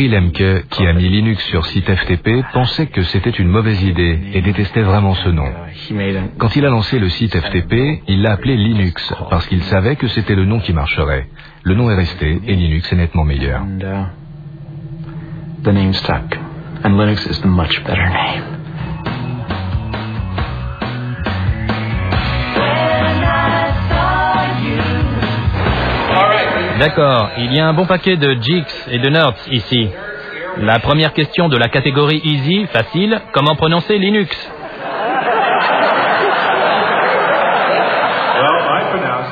Speaker 6: Lemke, qui a mis Linux sur site FTP, pensait que c'était une mauvaise idée et détestait vraiment ce nom. Quand il a lancé le site FTP, il l'a appelé Linux, parce qu'il savait que c'était le nom qui marcherait. Le nom est resté et Linux est nettement meilleur.
Speaker 8: The name stuck, and Linux is the much better name.
Speaker 2: D'accord, il y a un bon paquet de geeks et de nerds ici. La première question de la catégorie easy, facile, comment prononcer Linux?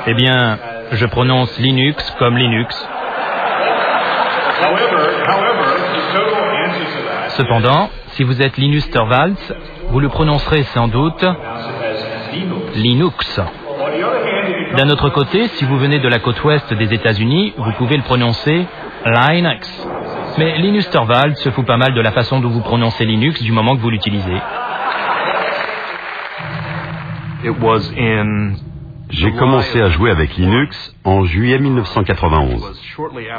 Speaker 2: Eh bien, je prononce Linux comme Linux. Cependant, si vous êtes Linus Torvalds, vous le prononcerez sans doute Linux. D'un autre côté, si vous venez de la côte ouest des États-Unis, vous pouvez le prononcer Linux. Mais Linus Torvalds se fout pas mal de la façon dont vous prononcez Linux du moment que vous l'utilisez.
Speaker 1: J'ai commencé à jouer avec Linux en juillet 1991,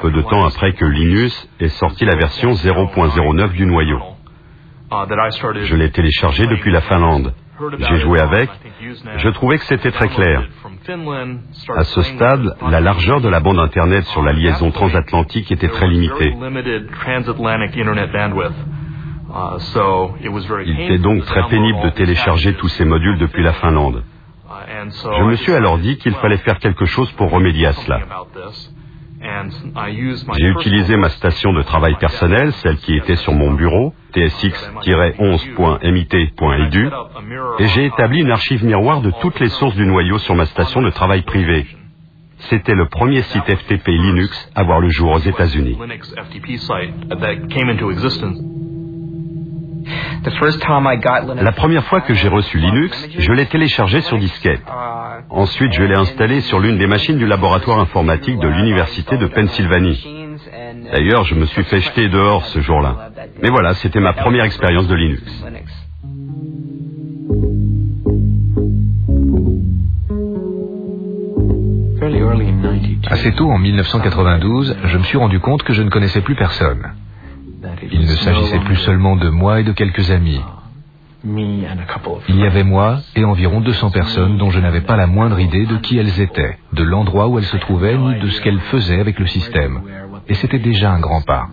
Speaker 1: peu de temps après que Linus ait sorti la version 0.09 du noyau. Je l'ai téléchargé depuis la Finlande. J'ai joué avec, je trouvais que c'était très clair. À ce stade, la largeur de la bande Internet sur la liaison transatlantique était très limitée. Il était donc très pénible de télécharger tous ces modules depuis la Finlande. Je me suis alors dit qu'il fallait faire quelque chose pour remédier à cela. J'ai utilisé ma station de travail personnelle, celle qui était sur mon bureau, tsx-11.mit.edu, et j'ai établi une archive miroir de toutes les sources du noyau sur ma station de travail privée. C'était le premier site FTP Linux à voir le jour aux États-Unis. La première fois que j'ai reçu Linux, je l'ai téléchargé sur disquette. Ensuite, je l'ai installé sur l'une des machines du laboratoire informatique de l'université de Pennsylvanie. D'ailleurs, je me suis fait jeter dehors ce jour-là. Mais voilà, c'était ma première expérience de Linux.
Speaker 6: Assez tôt, en 1992, je me suis rendu compte que je ne connaissais plus personne. Il ne s'agissait plus seulement de moi et de quelques amis. Il y avait moi et environ 200 personnes dont je n'avais pas la moindre idée de qui elles étaient, de l'endroit où elles se trouvaient, ni de ce qu'elles faisaient avec le système. Et c'était déjà un grand pas.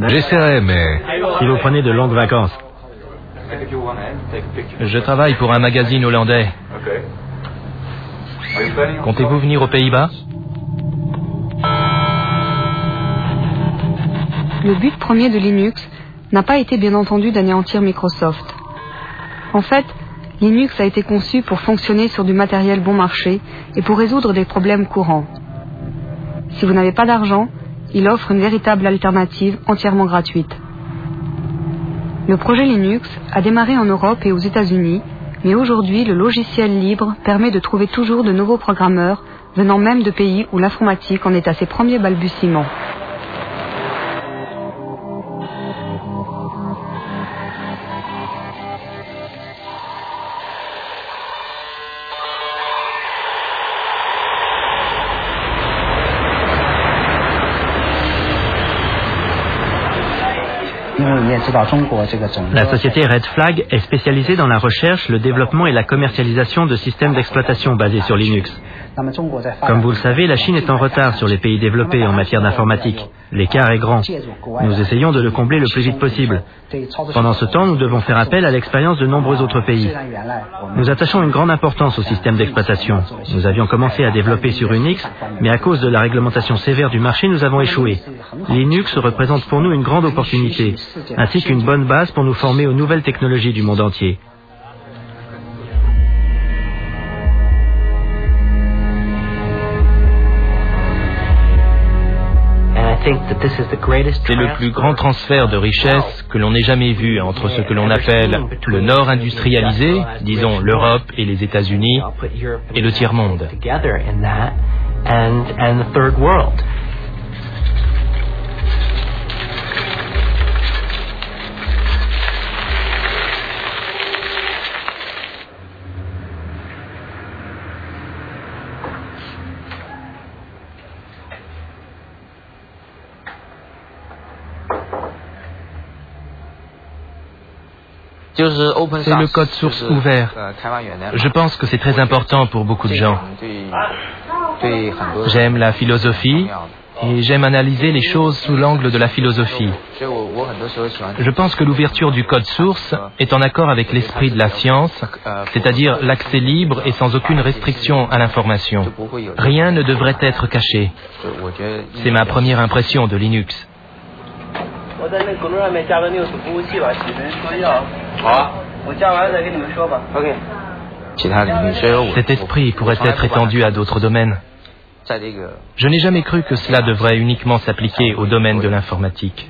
Speaker 6: J'essaierai, mais...
Speaker 5: Si vous prenez de longues vacances.
Speaker 2: Je travaille pour un magazine hollandais. Comptez-vous venir aux Pays-Bas?
Speaker 3: Le but premier de Linux n'a pas été bien entendu d'anéantir Microsoft. En fait, Linux a été conçu pour fonctionner sur du matériel bon marché et pour résoudre des problèmes courants. Si vous n'avez pas d'argent, il offre une véritable alternative entièrement gratuite. Le projet Linux a démarré en Europe et aux États-Unis, mais aujourd'hui le logiciel libre permet de trouver toujours de nouveaux programmeurs venant même de pays où l'informatique en est à ses premiers balbutiements.
Speaker 5: La société Red Flag est spécialisée dans la recherche, le développement et la commercialisation de systèmes d'exploitation basés sur Linux. Comme vous le savez, la Chine est en retard sur les pays développés en matière d'informatique. L'écart est grand. Nous essayons de le combler le plus vite possible. Pendant ce temps, nous devons faire appel à l'expérience de nombreux autres pays. Nous attachons une grande importance au système d'exploitation. Nous avions commencé à développer sur Unix, mais à cause de la réglementation sévère du marché, nous avons échoué. Linux représente pour nous une grande opportunité, ainsi qu'une bonne base pour nous former aux nouvelles technologies du monde entier.
Speaker 2: C'est le plus grand transfert de richesse que l'on ait jamais vu entre ce que l'on appelle le Nord industrialisé, disons l'Europe et les États-Unis, et le tiers-monde. C'est le code source ouvert. Je pense que c'est très important pour beaucoup de gens. J'aime la philosophie et j'aime analyser les choses sous l'angle de la philosophie. Je pense que l'ouverture du code source est en accord avec l'esprit de la science, c'est-à-dire l'accès libre et sans aucune restriction à l'information. Rien ne devrait être caché. C'est ma première impression de Linux. Cet esprit pourrait être étendu à d'autres domaines. Je n'ai jamais cru que cela devrait uniquement s'appliquer au domaine de l'informatique.